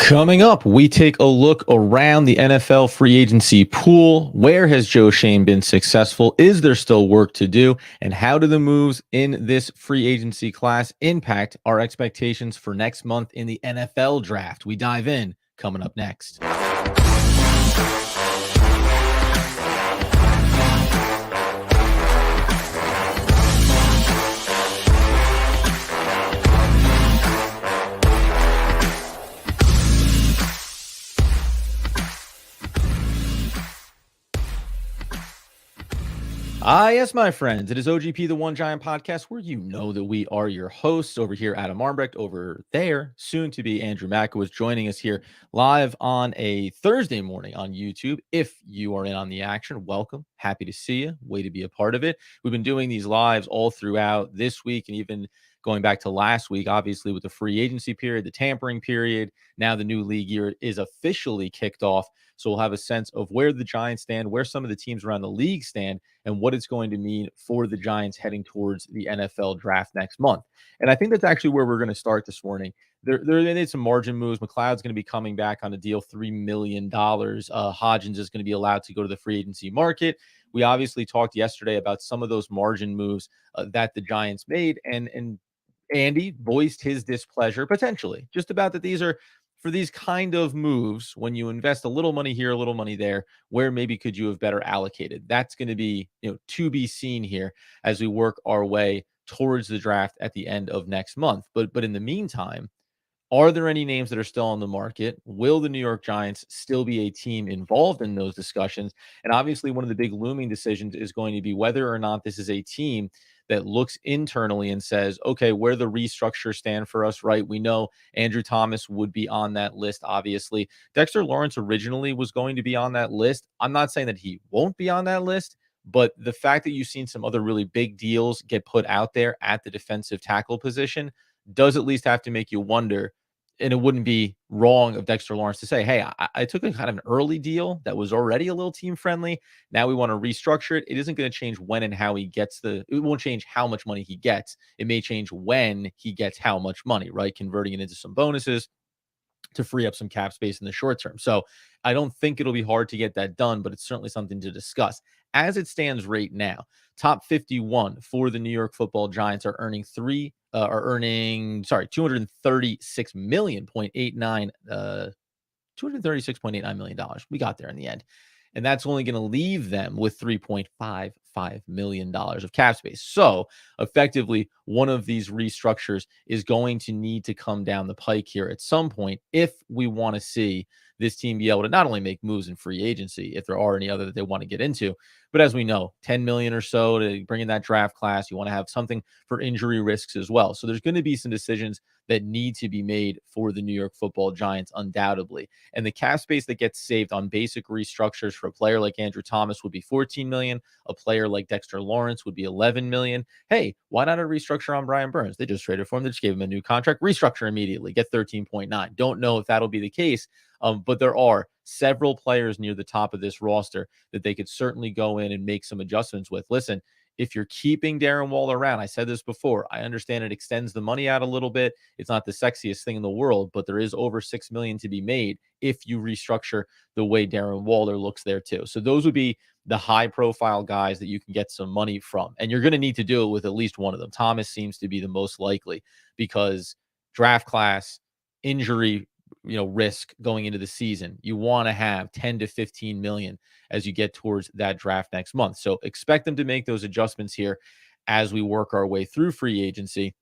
Coming up, we take a look around the NFL free agency pool. Where has Joe Shane been successful? Is there still work to do? And how do the moves in this free agency class impact our expectations for next month in the NFL draft? We dive in coming up next. Yes, my friends. It is OGP, the One Giant Podcast, where you know that we are your hosts. Over here, Adam Armbrecht. Over there, soon to be Andrew Makowitz, joining us here live on a Thursday morning on YouTube. If you are in on the action, welcome. Happy to see you. Way to be a part of it. We've been doing these lives all throughout this week and even going back to last week, obviously, with the free agency period, the tampering period. Now the new league year is officially kicked off. So we'll have a sense of where the Giants stand, where some of the teams around the league stand, and what it's going to mean for the Giants heading towards the NFL draft next month. And I think that's actually where we're going to start this morning. They made some margin moves. McLeod's going to be coming back on a deal, $3 million. Hodgins is going to be allowed to go to the free agency market. We obviously talked yesterday about some of those margin moves that the Giants made, and Andy voiced his displeasure potentially just about that these are for these kind of moves when you invest a little money here, a little money there, where maybe could you have better allocated? That's going to be, to be seen here as we work our way towards the draft at the end of next month. But in the meantime, are there any names that are still on the market? Will the New York Giants still be a team involved in those discussions? And obviously, one of the big looming decisions is going to be whether or not this is a team that looks internally and says, okay, where the restructure stand for us, right? We know Andrew Thomas would be on that list, obviously. Dexter Lawrence originally was going to be on that list. I'm not saying that he won't be on that list, but the fact that you've seen some other really big deals get put out there at the defensive tackle position does at least have to make you wonder. And it wouldn't be wrong of Dexter Lawrence to say, hey, I took a kind of an early deal that was already a little team friendly. Now we want to restructure it. It isn't going to change when and how he gets it won't change how much money he gets. It may change when he gets how much money, right? Converting it into some bonuses to free up some cap space in the short term. So I don't think it'll be hard to get that done, but it's certainly something to discuss. As it stands right now, top 51 for the New York Football Giants are earning 236 million point 89 $236.89 million. We got there in the end. And that's only going to leave them with $3.55 million of cap space. So effectively, one of these restructures is going to need to come down the pike here at some point if we want to see this team be able to not only make moves in free agency, if there are any other that they want to get into, but as we know, 10 million or so to bring in that draft class. You want to have something for injury risks as well. So there's going to be some decisions that need to be made for the New York Football Giants, undoubtedly. And the cap space that gets saved on basic restructures for a player like Andrew Thomas would be 14 million. A player like Dexter Lawrence would be 11 million. Hey, why not a restructure on Brian Burns? They just traded for him. They just gave him a new contract. Restructure immediately. Get 13.9. Don't know if that'll be the case. But there are several players near the top of this roster that they could certainly go in and make some adjustments with. Listen, if you're keeping Darren Waller around, I said this before, I understand it extends the money out a little bit. It's not the sexiest thing in the world, but there is over $6 million to be made if you restructure the way Darren Waller looks there too. So those would be the high profile guys that you can get some money from. And you're going to need to do it with at least one of them. Thomas seems to be the most likely because draft class, injury, risk going into the season. You want to have 10 to 15 million as you get towards that draft next month. So expect them to make those adjustments here as we work our way through free agency.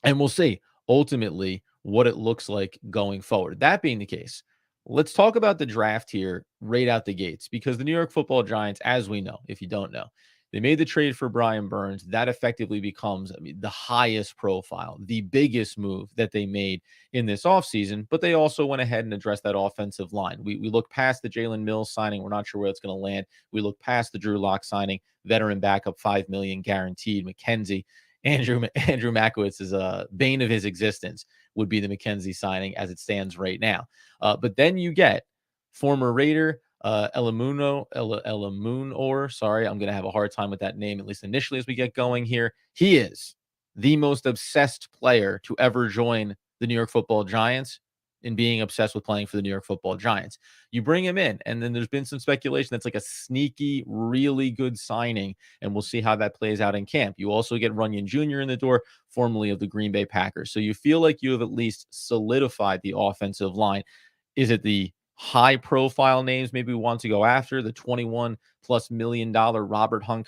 And we'll see ultimately what it looks like going forward. That being the case, let's talk about the draft here right out the gates, because the New York Football Giants, as we know, if you don't know, they made the trade for Brian Burns. That effectively becomes, the highest profile, the biggest move that they made in this offseason. But they also went ahead and addressed that offensive line. We look past the Jalen Mills signing. We're not sure where it's going to land. We look past the Drew Lock signing, veteran backup, $5 million guaranteed. McKenzie, Andrew Makowitz is a bane of his existence would be the McKenzie signing as it stands right now. But then you get former Raider, Elamunor. Sorry, I'm going to have a hard time with that name, at least initially as we get going here. He is the most obsessed player to ever join the New York Football Giants. in being obsessed with playing for the New York Football Giants. You bring him in, and then there's been some speculation that's like a sneaky, really good signing, and we'll see how that plays out in camp. You also get Runyon Jr. in the door, formerly of the Green Bay Packers. So you feel like you have at least solidified the offensive line. Is it the high profile names maybe we want to go after, the $21+ million Robert Hunt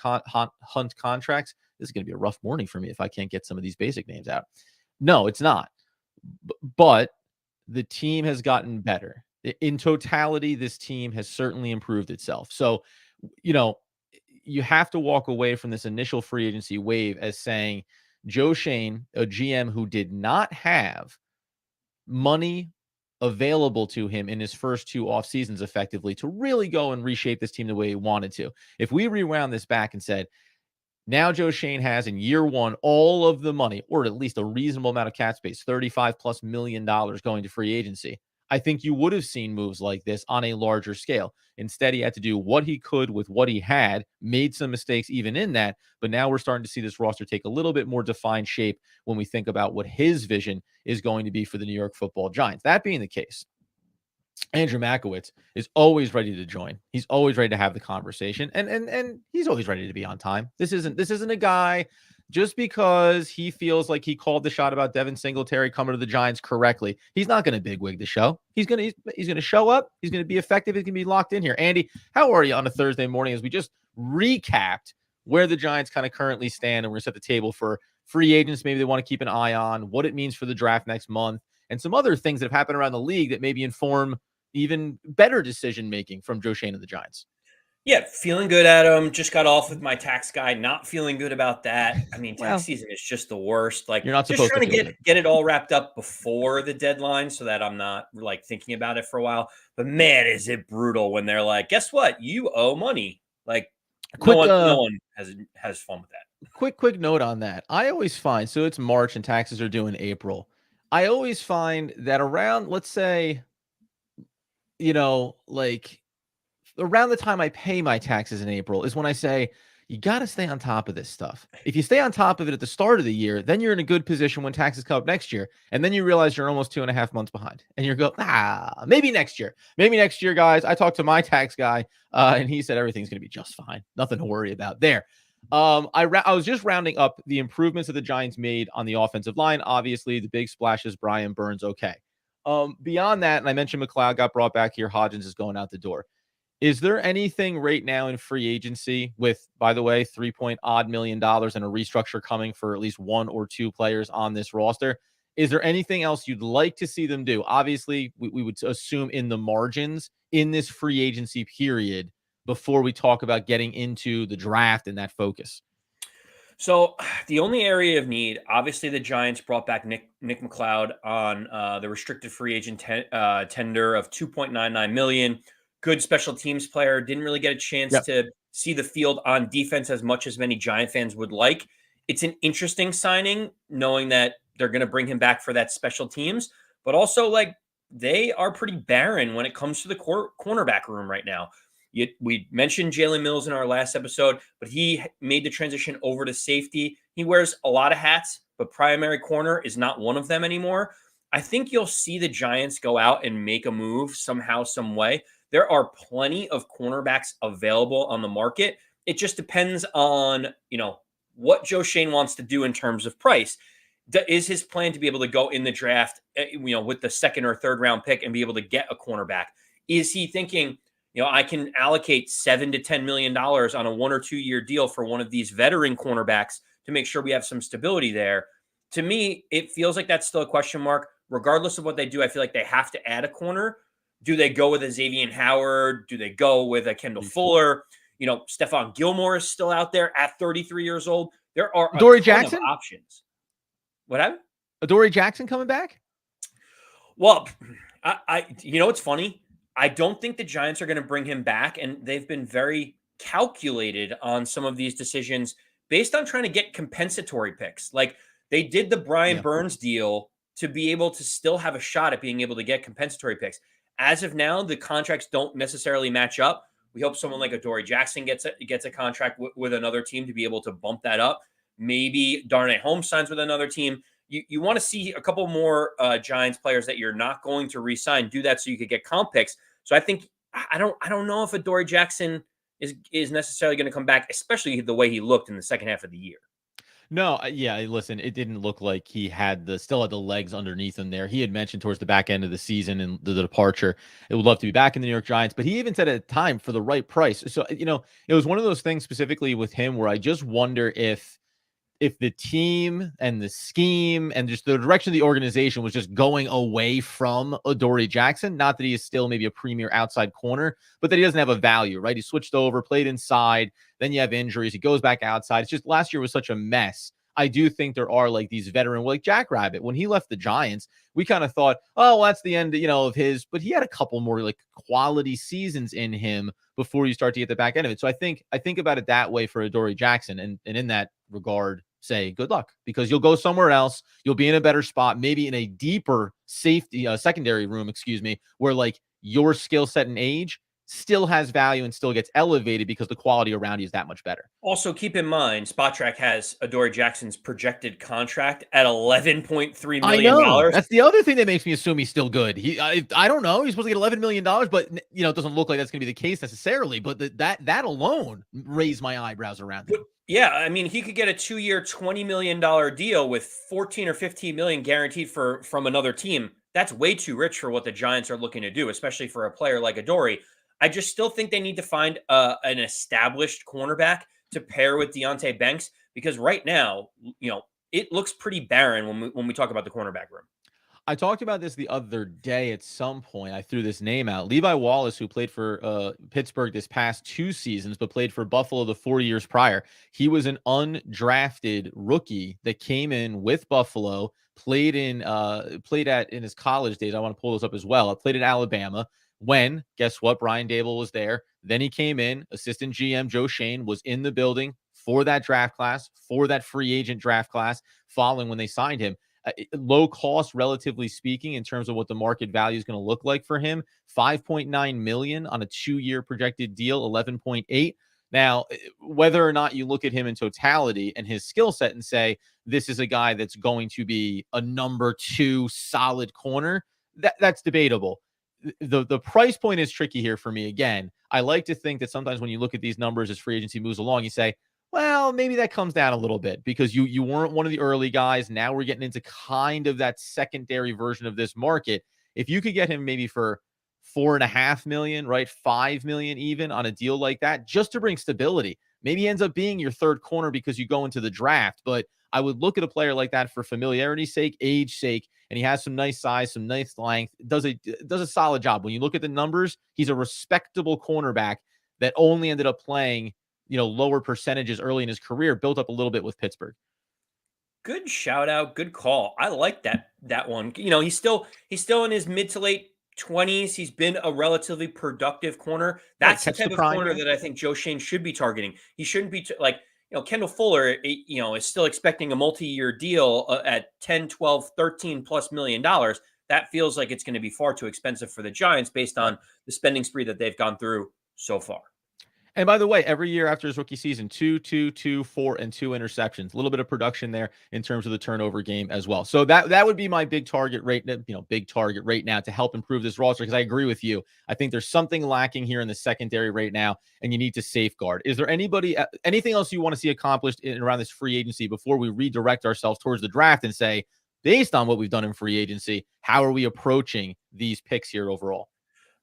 contracts? This is going to be a rough morning for me if I can't get some of these basic names out. No, it's not. But the team has gotten better. In totality, this team has certainly improved itself. So, you have to walk away from this initial free agency wave as saying Joe Schoen, a GM who did not have money available to him in his first 2 off seasons effectively to really go and reshape this team the way he wanted to. If we rewound this back and said, now Joe Schoen has in year 1 all of the money, or at least a reasonable amount of cap space, $35+ million going to free agency, I think you would have seen moves like this on a larger scale. Instead, he had to do what he could with what he had, made some mistakes even in that, but now we're starting to see this roster take a little bit more defined shape when we think about what his vision is going to be for the New York Football Giants. That being the case, Andrew Makowitz is always ready to join. He's always ready to have the conversation, and he's always ready to be on time. This isn't a guy just because he feels like he called the shot about Devin Singletary coming to the Giants correctly. He's not going to bigwig the show. He's going to show up. He's going to be effective. He's going to be locked in here. Andy, how are you on a Thursday morning as we just recapped where the Giants kind of currently stand, and we're going to set the table for free agents maybe they want to keep an eye on, what it means for the draft next month, and some other things that have happened around the league that maybe inform even better decision-making from Joe Schoen and the Giants? Yeah, feeling good, Adam. Just got off with my tax guy. Not feeling good about that. I mean, Well, tax season is just the worst. Like, you're not just supposed trying to to feel get it all wrapped up before the deadline so that I'm not like thinking about it for a while. But man, is it brutal when they're like, guess what? You owe money. Like, no one has fun with that. Quick note on that. I always find, so it's March and taxes are due in April. I always find that around, let's say, like around the time I pay my taxes in April is when I say, you got to stay on top of this stuff. If you stay on top of it at the start of the year, then you're in a good position when taxes come up next year. And then you realize you're almost 2.5 months behind. And you're going, maybe next year. Maybe next year, guys. I talked to my tax guy, and he said everything's going to be just fine. Nothing to worry about there. I was just rounding up the improvements that the Giants made on the offensive line. Obviously, the big splashes, Brian Burns, okay. Beyond that, and I mentioned McLeod got brought back here. Hodgins is going out the door. Is there anything right now in free agency with, by the way, $3 million and a restructure coming for at least 1 or 2 players on this roster? Is there anything else you'd like to see them do? Obviously, we would assume in the margins in this free agency period before we talk about getting into the draft and that focus. So the only area of need, obviously, the Giants brought back Nick McLeod on the restricted free agent tender of $2.99 million. Good special teams player. Didn't really get a chance to see the field on defense as much as many Giant fans would like. It's an interesting signing, knowing that they're going to bring him back for that special teams, but also like they are pretty barren when it comes to the cornerback room right now. We mentioned Jalen Mills in our last episode, but he made the transition over to safety. He wears a lot of hats, but primary corner is not one of them anymore. I think you'll see the Giants go out and make a move somehow, some way. There are plenty of cornerbacks available on the market. It just depends on, what Joe Schoen wants to do in terms of price. Is his plan to be able to go in the draft, with the 2nd or 3rd round pick and be able to get a cornerback? Is he thinking, I can allocate $7 to $10 million on a 1 or 2 year deal for one of these veteran cornerbacks to make sure we have some stability there? To me, it feels like that's still a question mark. Regardless of what they do, I feel like they have to add a corner. Do they go with a Xavier Howard? Do they go with a Kendall Fuller? Stephon Gilmore is still out there at 33 years old. There are Adoree Jackson of options. What happened? Adoree Jackson coming back? Well, it's funny. I don't think the Giants are going to bring him back, and they've been very calculated on some of these decisions based on trying to get compensatory picks. Like they did the Brian Burns deal to be able to still have a shot at being able to get compensatory picks. As of now, the contracts don't necessarily match up. We hope someone like Adoree Jackson gets a contract with another team to be able to bump that up. Maybe Darnay Holmes signs with another team. you want to see a couple more Giants players that you're not going to re-sign. Do that so you could get comp picks. So I think I don't know if Adoree Jackson is necessarily going to come back, especially the way he looked in the second half of the year. No, yeah, listen, it didn't look like he still had the legs underneath him there. He had mentioned towards the back end of the season and the departure, it would love to be back in the New York Giants, but he even said at the time for the right price. So, it was one of those things specifically with him where I just wonder if the team and the scheme and just the direction of the organization was just going away from Adoree Jackson. Not that he is still maybe a premier outside corner, but that he doesn't have a value, right? He switched over, played inside, then you have injuries. He goes back outside. It's just last year was such a mess. I do think there are like these veteran, like Jackrabbit. When he left the Giants, we kind of thought, oh, well, that's the end, of his, but he had a couple more like quality seasons in him before you start to get the back end of it. So I think about it that way for Adoree Jackson. And in that regard, say good luck, because you'll go somewhere else. You'll be in a better spot, maybe in a deeper safety secondary room, where like your skill set and age still has value and still gets elevated because the quality around you is that much better. Also, keep in mind, Spotrac has Adoree Jackson's projected contract at $11.3 million. I know. That's the other thing that makes me assume he's still good. I don't know. He's supposed to get $11 million, but it doesn't look like that's going to be the case necessarily. But that alone raised my eyebrows around him. Yeah, I mean, he could get a 2-year, $20 million deal with 14 or 15 million guaranteed from another team. That's way too rich for what the Giants are looking to do, especially for a player like Adoree. I just still think they need to find an established cornerback to pair with Deonte Banks, because right now, it looks pretty barren when we talk about the cornerback room. I talked about this the other day at some point. I threw this name out. Levi Wallace, who played for Pittsburgh this past 2 seasons, but played for Buffalo the 4 years prior. He was an undrafted rookie that came in with Buffalo, played in his college days. I want to pull this up as well. I played at Alabama when, guess what? Brian Dable was there. Then he came in. Assistant GM Joe Shane was in the building for that draft class, for that free agent draft class, following when they signed him. Low cost, relatively speaking, in terms of what the market value is going to look like for him. 5.9 million on a 2-year projected deal, 11.8. Now, whether or not you look at him in totality and his skill set and say this is a guy that's going to be a number 2 solid corner, that's debatable. The price point is tricky here for me. Again, I like to think that sometimes when you look at these numbers as free agency moves along, you say, well, maybe that comes down a little bit because you weren't one of the early guys. Now we're getting into kind of that secondary version of this market. If you could get him maybe for 4.5 million, right? 5 million even on a deal like that, just to bring stability. Maybe he ends up being your third corner because you go into the draft. But I would look at a player like that for familiarity's sake, age sake, and he has some nice size, some nice length. Does a solid job. When you look at the numbers, he's a respectable cornerback that only ended up playing lower percentages early in his career, built up a little bit with Pittsburgh. Good shout out. Good call. I like that one. He's still in his mid to late 20s. He's been a relatively productive corner. That's the type of corner that I think Joe Shane should be targeting. He shouldn't be Kendall Fuller, is still expecting a multi-year deal at 10, 12, 13 plus million dollars. That feels like it's going to be far too expensive for the Giants based on the spending spree that they've gone through so far. And by the way, every year after his rookie season, 2, 4, and 2 interceptions. A little bit of production there in terms of the turnover game as well. So that would be my big target right now to help improve this roster, because I agree with you. I think there's something lacking here in the secondary right now, and you need to safeguard. Is there anything else you want to see accomplished around this free agency before we redirect ourselves towards the draft and say, based on what we've done in free agency, how are we approaching these picks here overall?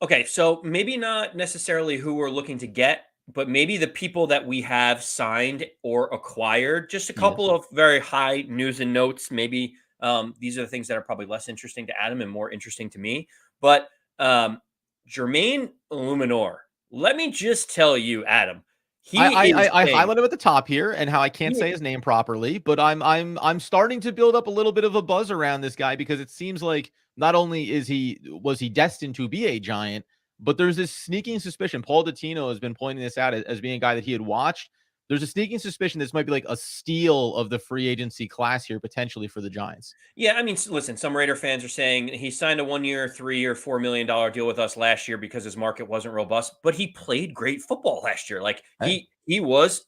Okay, so maybe not necessarily who we're looking to get, but maybe the people that we have signed or acquired. Just a couple of very high news and notes. Maybe these are the things that are probably less interesting to Adam and more interesting to me. But Jermaine Illuminor, let me just tell you, Adam, I highlight him at the top here and how I can't say his name properly, but I'm starting to build up a little bit of a buzz around this guy, because it seems like not only was he destined to be a Giant, but there's this sneaking suspicion. Paul Dottino has been pointing this out as being a guy that he had watched. There's a sneaking suspicion this might be like a steal of the free agency class here, potentially for the Giants. Yeah, I mean, listen, some Raider fans are saying he signed a 1-year, $3 or $4 million deal with us last year because his market wasn't robust, but he played great football last year. Like he was,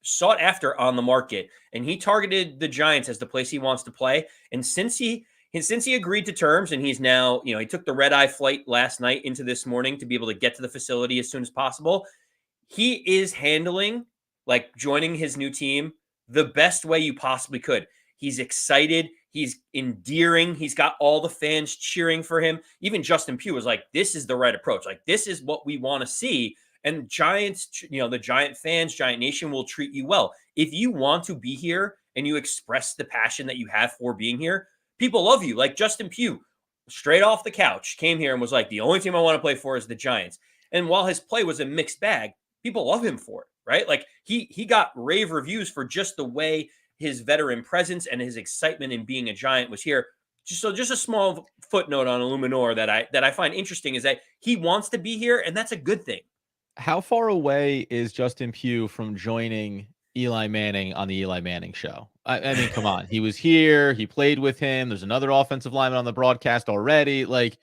sought after on the market, and he targeted the Giants as the place he wants to play. And since he agreed to terms, and he's now, he took the red eye flight last night into this morning to be able to get to the facility as soon as possible. He is handling like joining his new team the best way you possibly could. He's excited. He's endearing. He's got all the fans cheering for him. Even Justin Pugh was like, this is the right approach. Like, this is what we want to see. And Giants, the Giant fans, Giant Nation will treat you well. If you want to be here and you express the passion that you have for being here, people love you. Like Justin Pugh, straight off the couch, came here and was like, the only team I want to play for is the Giants. And while his play was a mixed bag, people love him for it, right? Like he got rave reviews for just the way his veteran presence and his excitement in being a Giant was here. Just a small footnote on Illuminor that I find interesting is that he wants to be here, and that's a good thing. How far away is Justin Pugh from joining Eli Manning on the Eli Manning show? I mean, come on. He was here. He played with him. There's another offensive lineman on the broadcast already. Like,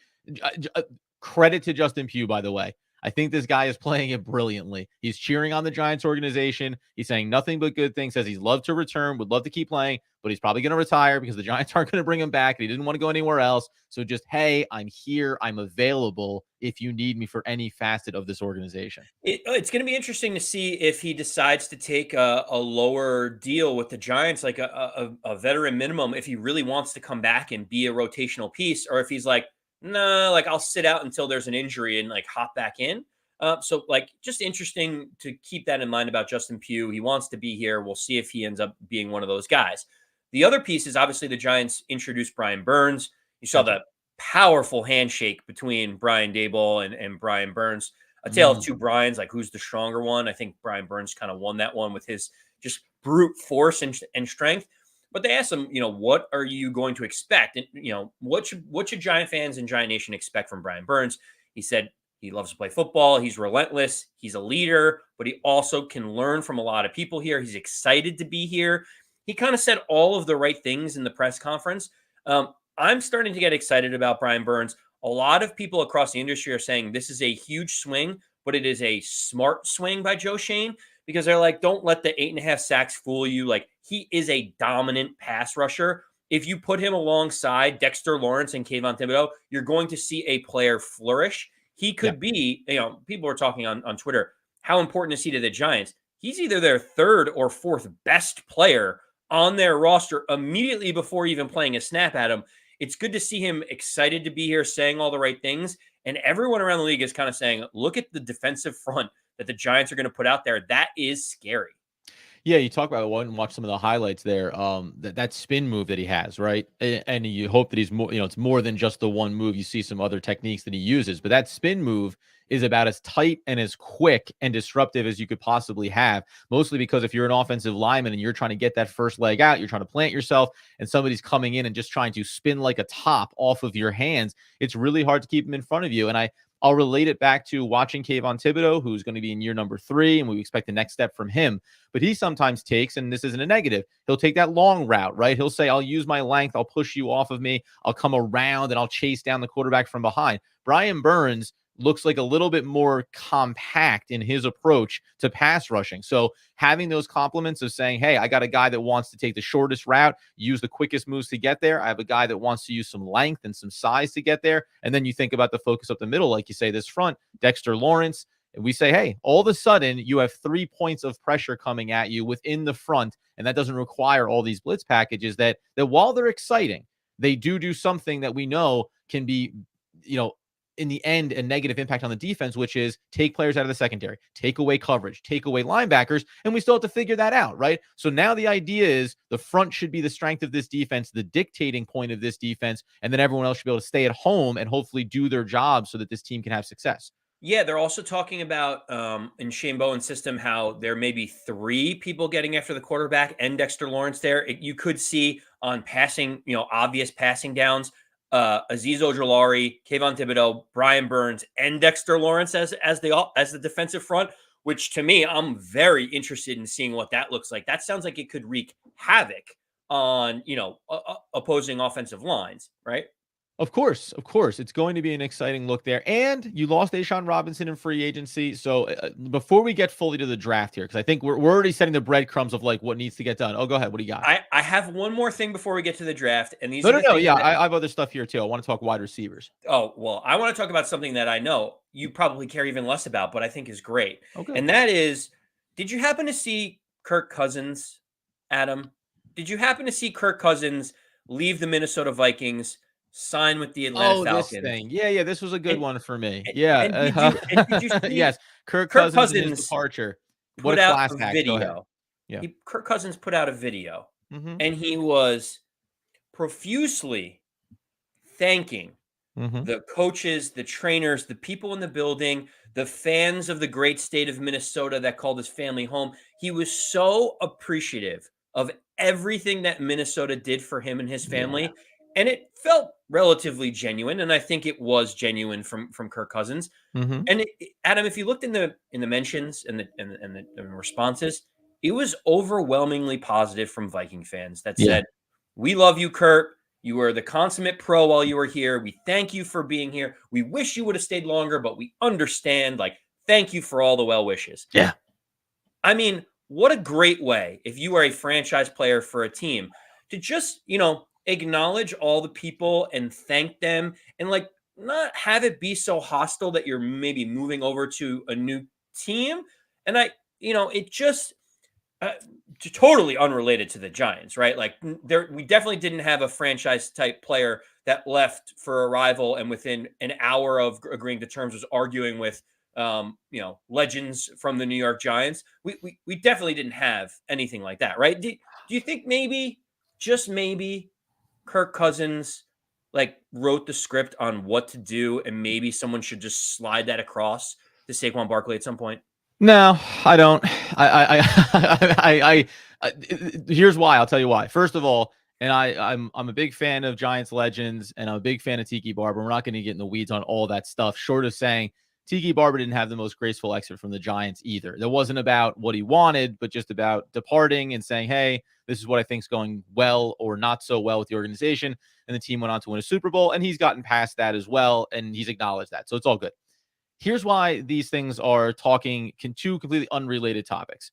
credit to Justin Pugh, by the way. I think this guy is playing it brilliantly. He's cheering on the Giants organization. He's saying nothing but good things, says he'd love to return, would love to keep playing, but he's probably going to retire because the Giants aren't going to bring him back. And he didn't want to go anywhere else. So just, hey, I'm here. I'm available if you need me for any facet of this organization. It's going to be interesting to see if he decides to take a lower deal with the Giants, like a veteran minimum, if he really wants to come back and be a rotational piece, or if he's like, no, like I'll sit out until there's an injury and like hop back in. So like just interesting to keep that in mind about Justin Pugh. He wants to be here. We'll see if he ends up being one of those guys. The other piece is obviously the Giants introduced Brian Burns. You saw the powerful handshake between Brian Daboll and Brian Burns. A tale of two Brians, like who's the stronger one? I think Brian Burns kind of won that one with his just brute force and strength. But they asked him, what are you going to expect? And, what should Giant fans and Giant Nation expect from Brian Burns? He said he loves to play football. He's relentless. He's a leader, but he also can learn from a lot of people here. He's excited to be here. He kind of said all of the right things in the press conference. I'm starting to get excited about Brian Burns. A lot of people across the industry are saying this is a huge swing, but it is a smart swing by Joe Schoen, because they're like, don't let the 8.5 sacks fool you. Like, he is a dominant pass rusher. If you put him alongside Dexter Lawrence and Kayvon Thibodeau, you're going to see a player flourish. He could be, people are talking on Twitter, how important is he to the Giants? He's either their third or fourth best player on their roster immediately before even playing a snap at him. It's good to see him excited to be here, saying all the right things. And everyone around the league is kind of saying, look at the defensive front that the Giants are going to put out there. That is scary. Yeah, you talk about one and watch some of the highlights there. That spin move that he has, right? And you hope that he's more, it's more than just the one move. You see some other techniques that he uses, but that spin move is about as tight and as quick and disruptive as you could possibly have. Mostly because if you're an offensive lineman and you're trying to get that first leg out, you're trying to plant yourself, and somebody's coming in and just trying to spin like a top off of your hands, it's really hard to keep him in front of you. And I'll relate it back to watching Kayvon Thibodeau, who's going to be in year number 3, and we expect the next step from him. But he sometimes takes, and this isn't a negative, he'll take that long route, right? He'll say, I'll use my length, I'll push you off of me, I'll come around, and I'll chase down the quarterback from behind. Brian Burns looks like a little bit more compact in his approach to pass rushing. So having those compliments of saying, hey, I got a guy that wants to take the shortest route, use the quickest moves to get there. I have a guy that wants to use some length and some size to get there. And then you think about the focus up the middle, like you say, this front, Dexter Lawrence. And we say, hey, all of a sudden you have 3 points of pressure coming at you within the front. And that doesn't require all these blitz packages that while they're exciting, they do something that we know can be, in the end, a negative impact on the defense, which is take players out of the secondary, take away coverage, take away linebackers, and we still have to figure that out, right? So now the idea is the front should be the strength of this defense, the dictating point of this defense, and then everyone else should be able to stay at home and hopefully do their job so that this team can have success. Yeah, they're also talking about in Shane Bowen's system how there may be 3 people getting after the quarterback and Dexter Lawrence there. You could see on passing, obvious passing downs, Azeez Ojulari, Kayvon Thibodeau, Brian Burns, and Dexter Lawrence as the defensive front, which to me, I'm very interested in seeing what that looks like. That sounds like it could wreak havoc on, opposing offensive lines, right? Of course, of course. It's going to be an exciting look there. And you lost Ashawn Robinson in free agency. So before we get fully to the draft here, because I think we're already setting the breadcrumbs of like what needs to get done. Oh, go ahead. What do you got? I have one more thing before we get to the draft, and these No, are no, the no. things Yeah, that. I have other stuff here too. I want to talk wide receivers. Oh, well, I want to talk about something that I know you probably care even less about, but I think is great. Oh, good. And that is, did you happen to see Kirk Cousins, Adam? Did you happen to see Kirk Cousins leave the Minnesota Vikings, sign with the Atlanta Oh, this Falcons? thing. Yeah, yeah. This was a good And one for me. and, Yeah. and did you Yes. see Kirk Kirk Cousins and his Cousins departure. What a put out class a act. Go ahead. video? Yeah. Kirk Cousins put out a video, Mm-hmm. and he was profusely thanking Mm-hmm. the coaches, the trainers, the people in the building, the fans of the great state of Minnesota that called his family home. He was so appreciative of everything that Minnesota did for him and his Yeah. family. And it felt relatively genuine. And I think it was genuine from Kirk Cousins. Mm-hmm. And Adam, if you looked in the mentions and the responses, it was overwhelmingly positive from Viking fans that Yeah. said, "We love you, Kurt. You were the consummate pro while you were here. We thank you for being here. We wish you would have stayed longer, but we understand. Like, thank you for all the well wishes." Yeah. I mean, what a great way if you are a franchise player for a team to just, acknowledge all the people and thank them and like not have it be so hostile that you're maybe moving over to a new team. And it just uh, totally unrelated to the Giants, right? Like there, we definitely didn't have a franchise type player that left for a rival and within an hour of agreeing to terms was arguing with, legends from the New York Giants. We definitely didn't have anything like that, right? Do you think maybe, just maybe, Kirk Cousins like wrote the script on what to do, and maybe someone should just slide that across to Saquon Barkley at some point? No, I don't. Here's why. I'll tell you why. First of all, and I'm a big fan of Giants legends, and I'm a big fan of Tiki Barber. We're not going to get in the weeds on all that stuff. Short of saying Tiki Barber didn't have the most graceful exit from the Giants either. That wasn't about what he wanted, but just about departing and saying, "Hey, this is what I think's going well or not so well with the organization." And the team went on to win a Super Bowl, and he's gotten past that as well, and he's acknowledged that. So it's all good. Here's why these things are talking two completely unrelated topics.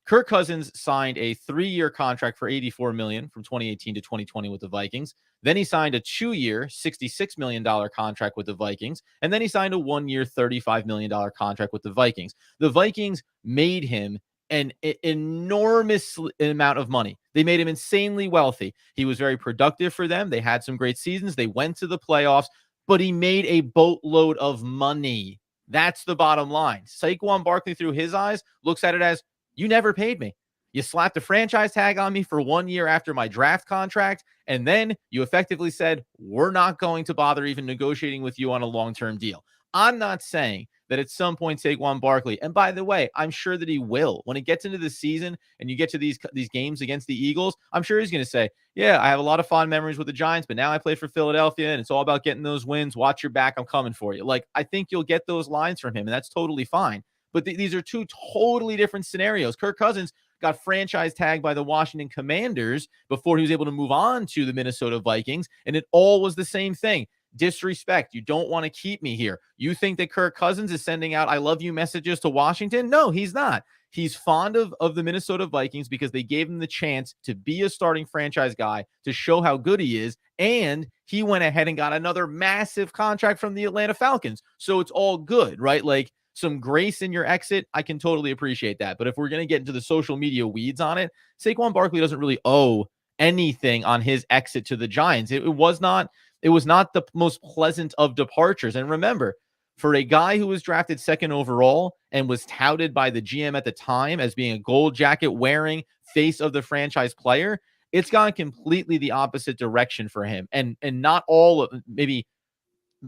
Kirk Cousins signed a 3-year contract for $84 million from 2018 to 2020 with the Vikings. Then he signed a 2-year, $66 million contract with the Vikings. And then he signed a 1-year, $35 million contract with the Vikings. The Vikings made him an enormous amount of money. They made him insanely wealthy. He was very productive for them. They had some great seasons. They went to the playoffs, but he made a boatload of money. That's the bottom line. Saquon Barkley, through his eyes, looks at it as, you never paid me. You slapped a franchise tag on me for 1 year after my draft contract, and then you effectively said, we're not going to bother even negotiating with you on a long-term deal. I'm not saying that at some point Saquon Barkley, and by the way, I'm sure that he will, when it gets into the season and you get to these games against the Eagles, I'm sure he's going to say, yeah, I have a lot of fond memories with the Giants, but now I play for Philadelphia and it's all about getting those wins. Watch your back. I'm coming for you. Like, I think you'll get those lines from him, and that's totally fine. But these are two totally different scenarios. Kirk Cousins got franchise tagged by the Washington Commanders before he was able to move on to the Minnesota Vikings, and it all was the same thing. Disrespect. You don't want to keep me here. You think that Kirk Cousins is sending out I love you messages to Washington? No, he's not. He's fond of the Minnesota Vikings because they gave him the chance to be a starting franchise guy, to show how good he is, and he went ahead and got another massive contract from the Atlanta Falcons. So it's all good, right? Like, some grace in your exit, I can totally appreciate that. But if we're going to get into the social media weeds on it, Saquon Barkley doesn't really owe anything on his exit to the Giants. It was not the most pleasant of departures. And remember, for a guy who was drafted second overall and was touted by the GM at the time as being a gold jacket wearing face of the franchise player, it's gone completely the opposite direction for him. And not all of, maybe,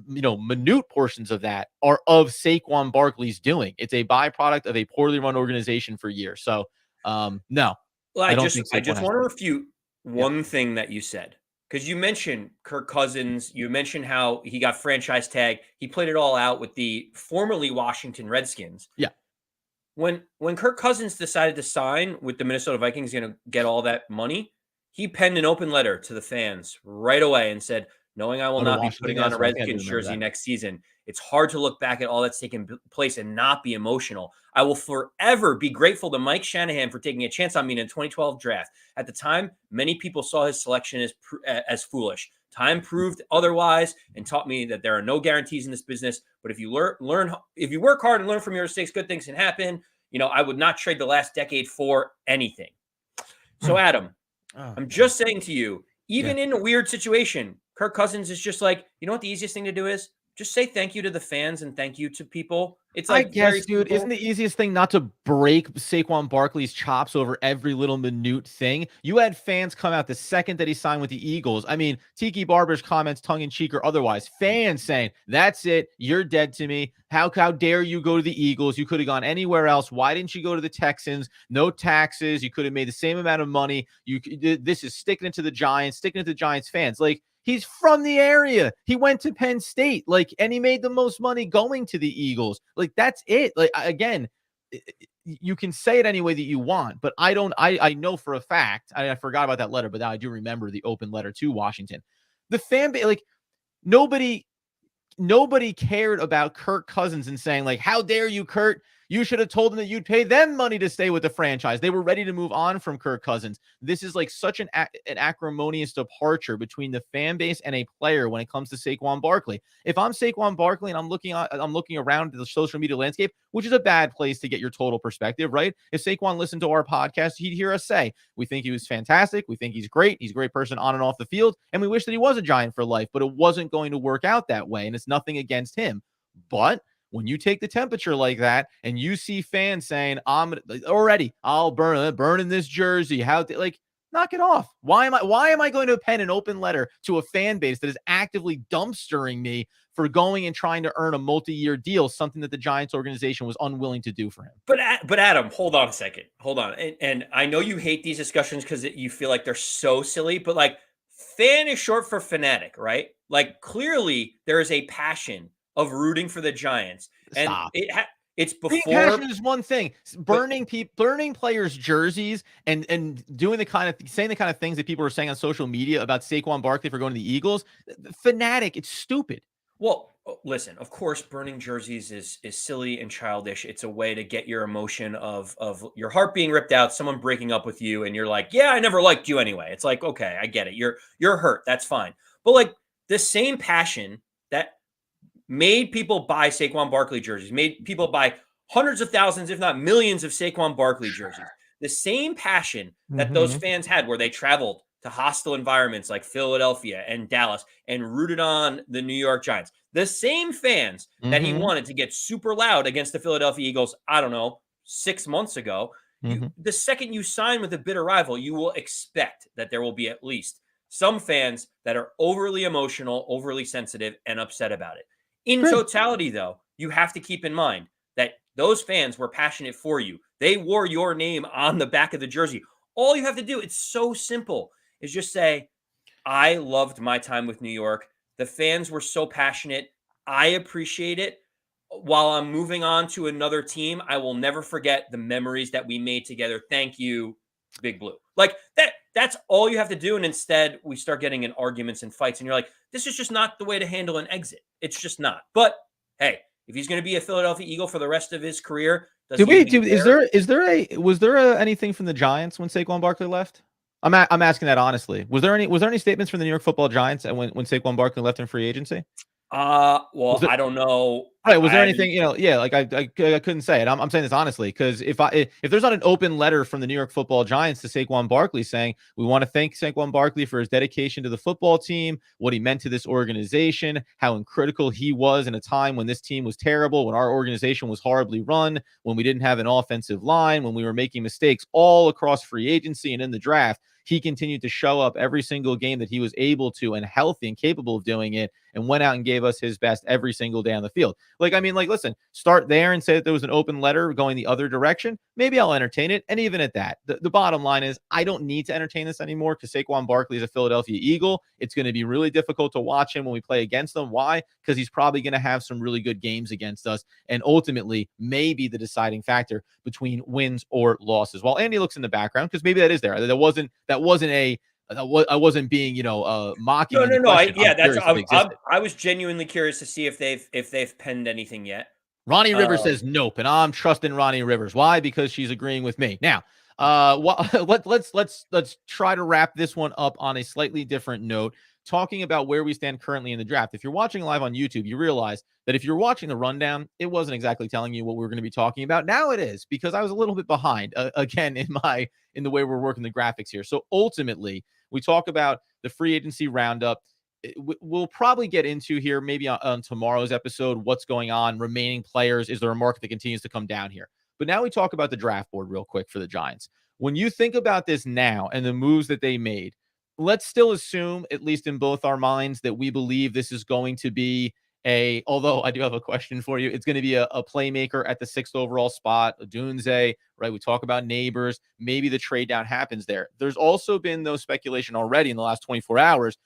minute portions of that are of Saquon Barkley's doing. It's a byproduct of a poorly run organization for years. So, no, Well, I don't think I Saquon just has want to to. refute Yeah. one thing that you said, because you mentioned Kirk Cousins. You mentioned how he got franchise tag. He played it all out with the formerly Washington Redskins. Yeah. When Kirk Cousins decided to sign with the Minnesota Vikings, going to get all that money, he penned an open letter to the fans right away and said, knowing I will Oh, to not be Washington putting on guys? a So I think I do Redskins remember jersey that. next season, it's hard to look back at all that's taken place and not be emotional. I will forever be grateful to Mike Shanahan for taking a chance on me in a 2012 draft. At the time, many people saw his selection as foolish. Time proved otherwise and taught me that there are no guarantees in this business. But if you if you work hard and learn from your mistakes, good things can happen. I would not trade the last decade for anything. So, Adam, Oh, I'm God. just saying to you, Yeah. even in a weird situation, Kirk Cousins is just like, you know what the easiest thing to do is? Just say thank you to the fans and thank you to people. It's I like very guess, dude, isn't simple. the easiest thing not to break Saquon Barkley's chops over every little minute thing? You had fans come out the second that he signed with the Eagles. I mean, Tiki Barber's comments, tongue in cheek or otherwise, fans saying, "That's it, you're dead to me. How dare you go to the Eagles? You could have gone anywhere else. Why didn't you go to the Texans? No taxes. You could have made the same amount of money. This is sticking it to the Giants, sticking it to the Giants fans." Like, he's from the area. He went to Penn State, like, and he made the most money going to the Eagles. Like, that's it. Like, again, you can say it any way that you want, but I don't. I know for a fact. I forgot about that letter, but now I do remember the open letter to Washington. The fan base, like, nobody cared about Kirk Cousins and saying, like, how dare you, Kurt? You should have told them that you'd pay them money to stay with the franchise. They were ready to move on from Kirk Cousins. This is like such an acrimonious departure between the fan base and a player when it comes to Saquon Barkley. If I'm Saquon Barkley and I'm looking around the social media landscape, which is a bad place to get your total perspective, right? If Saquon listened to our podcast, he'd hear us say, we think he was fantastic. We think he's great. He's a great person on and off the field. And we wish that he was a Giant for life, but it wasn't going to work out that way. And it's nothing against him. But when you take the temperature like that and you see fans saying, I'll burn this jersey. Knock it off. Why am I going to pen an open letter to a fan base that is actively dumpstering me for going and trying to earn a multi-year deal, something that the Giants organization was unwilling to do for him? But Adam, hold on a second. Hold on. And I know you hate these discussions because you feel like they're so silly, but like, fan is short for fanatic, right? Like, clearly there is a passion of rooting for the Giants. And Stop. it's Being before, passionate is one thing. but Burning players' jerseys and doing saying the kind of things that people are saying on social media about Saquon Barkley for going to the Eagles, fanatic. It's stupid. well, listen, of course, burning jerseys is silly and childish. It's a way to get your emotion of your heart being ripped out, someone breaking up with you, and you're like, yeah, I never liked you anyway. It's like, okay, I get it. You're hurt. That's fine. But like, the same passion that made people buy Saquon Barkley jerseys, made people buy hundreds of thousands, if not millions, of Saquon Barkley jerseys. The same passion that those Mm-hmm. fans had where they traveled to hostile environments like Philadelphia and Dallas and rooted on the New York Giants. The same fans that he Mm-hmm. wanted to get super loud against the Philadelphia Eagles, I don't know, 6 months ago. Mm-hmm. The second you sign with a bitter rival, you will expect that there will be at least some fans that are overly emotional, overly sensitive, and upset about it. In Great. totality, though, you have to keep in mind that those fans were passionate for you. They wore your name on the back of the jersey. All you have to do, it's so simple, is just say, I loved my time with New York. The fans were so passionate. I appreciate it. While I'm moving on to another team, I will never forget the memories that we made together. Thank you, Big Blue. Like that's all you have to do. And instead, we start getting in arguments and fights. And you're like, this is just not the way to handle an exit. It's just not. But hey, if he's going to be a Philadelphia Eagle for the rest of his career, does Did he we even do? care? Was there anything from the Giants when Saquon Barkley left? I'm asking that honestly. Was there any statements from the New York Football Giants and when Saquon Barkley left in free agency? Was Well, there? I don't know. Right. Was I there haven't. anything, yeah, like I couldn't say it. I'm saying this honestly, because if there's not an open letter from the New York Football Giants to Saquon Barkley saying, we want to thank Saquon Barkley for his dedication to the football team, what he meant to this organization, how critical he was in a time when this team was terrible, when our organization was horribly run, when we didn't have an offensive line, when we were making mistakes all across free agency and in the draft, he continued to show up every single game that he was able to and healthy and capable of doing it, and went out and gave us his best every single day on the field. Like, I mean, like, listen, start there and say that there was an open letter going the other direction. Maybe I'll entertain it. And even at that, the bottom line is I don't need to entertain this anymore because Saquon Barkley is a Philadelphia Eagle. It's going to be really difficult to watch him when we play against them. Why? Because he's probably going to have some really good games against us and ultimately may be the deciding factor between wins or losses. While Andy looks in the background, because maybe that is there. That wasn't I wasn't being, mocking No, in the no, no. question. I'm Yeah, that's curious if it existed. I was genuinely curious to see if they've penned anything yet. Ronnie Rivers Um, says nope, and I'm trusting Ronnie Rivers. Why? Because she's agreeing with me. Now, let's try to wrap this one up on a slightly different note, talking about where we stand currently in the draft. If you're watching live on YouTube, you realize that if you're watching the rundown, it wasn't exactly telling you what we were going to be talking about. Now it is, because I was a little bit behind again in the way we're working the graphics here. So ultimately, we talk about the free agency roundup. We'll probably get into here maybe on tomorrow's episode what's going on, remaining players. Is there a market that continues to come down here? But now we talk about the draft board real quick for the Giants. When you think about this now and the moves that they made, let's still assume, at least in both our minds, that we believe this is going to be although I do have a question for you. It's going to be a playmaker at the 6th overall spot, a Dunze, right? We talk about Neighbors. Maybe the trade down happens there. There's also been no speculation already in the last 24 hours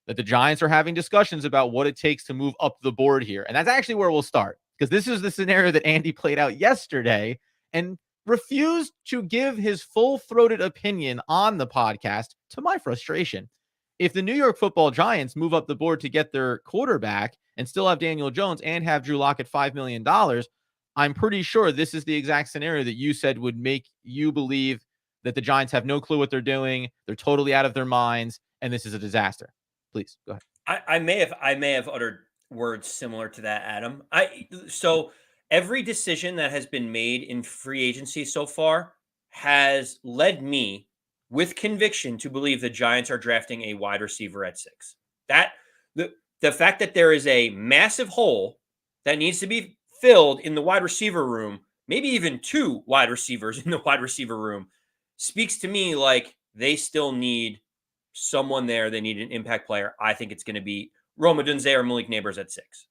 that the Giants are having discussions about what it takes to move up the board here. And that's actually where we'll start, because this is the scenario that Andy played out yesterday and refused to give his full-throated opinion on the podcast, to my frustration. If the New York Football Giants move up the board to get their quarterback and still have Daniel Jones and have Drew Lock at $5 million, I'm pretty sure this is the exact scenario that you said would make you believe that the Giants have no clue what they're doing, they're totally out of their minds, and this is a disaster. Please go ahead. I may have uttered words similar to that, Adam. So every decision that has been made in free agency so far has led me with conviction to believe the Giants are drafting a wide receiver at 6. That the fact that there is a massive hole that needs to be filled in the wide receiver room, maybe even 2 wide receivers in the wide receiver room, speaks to me like they still need someone there. They need an impact player. I think it's going to be Roma Dunze or Malik Neighbors at 6.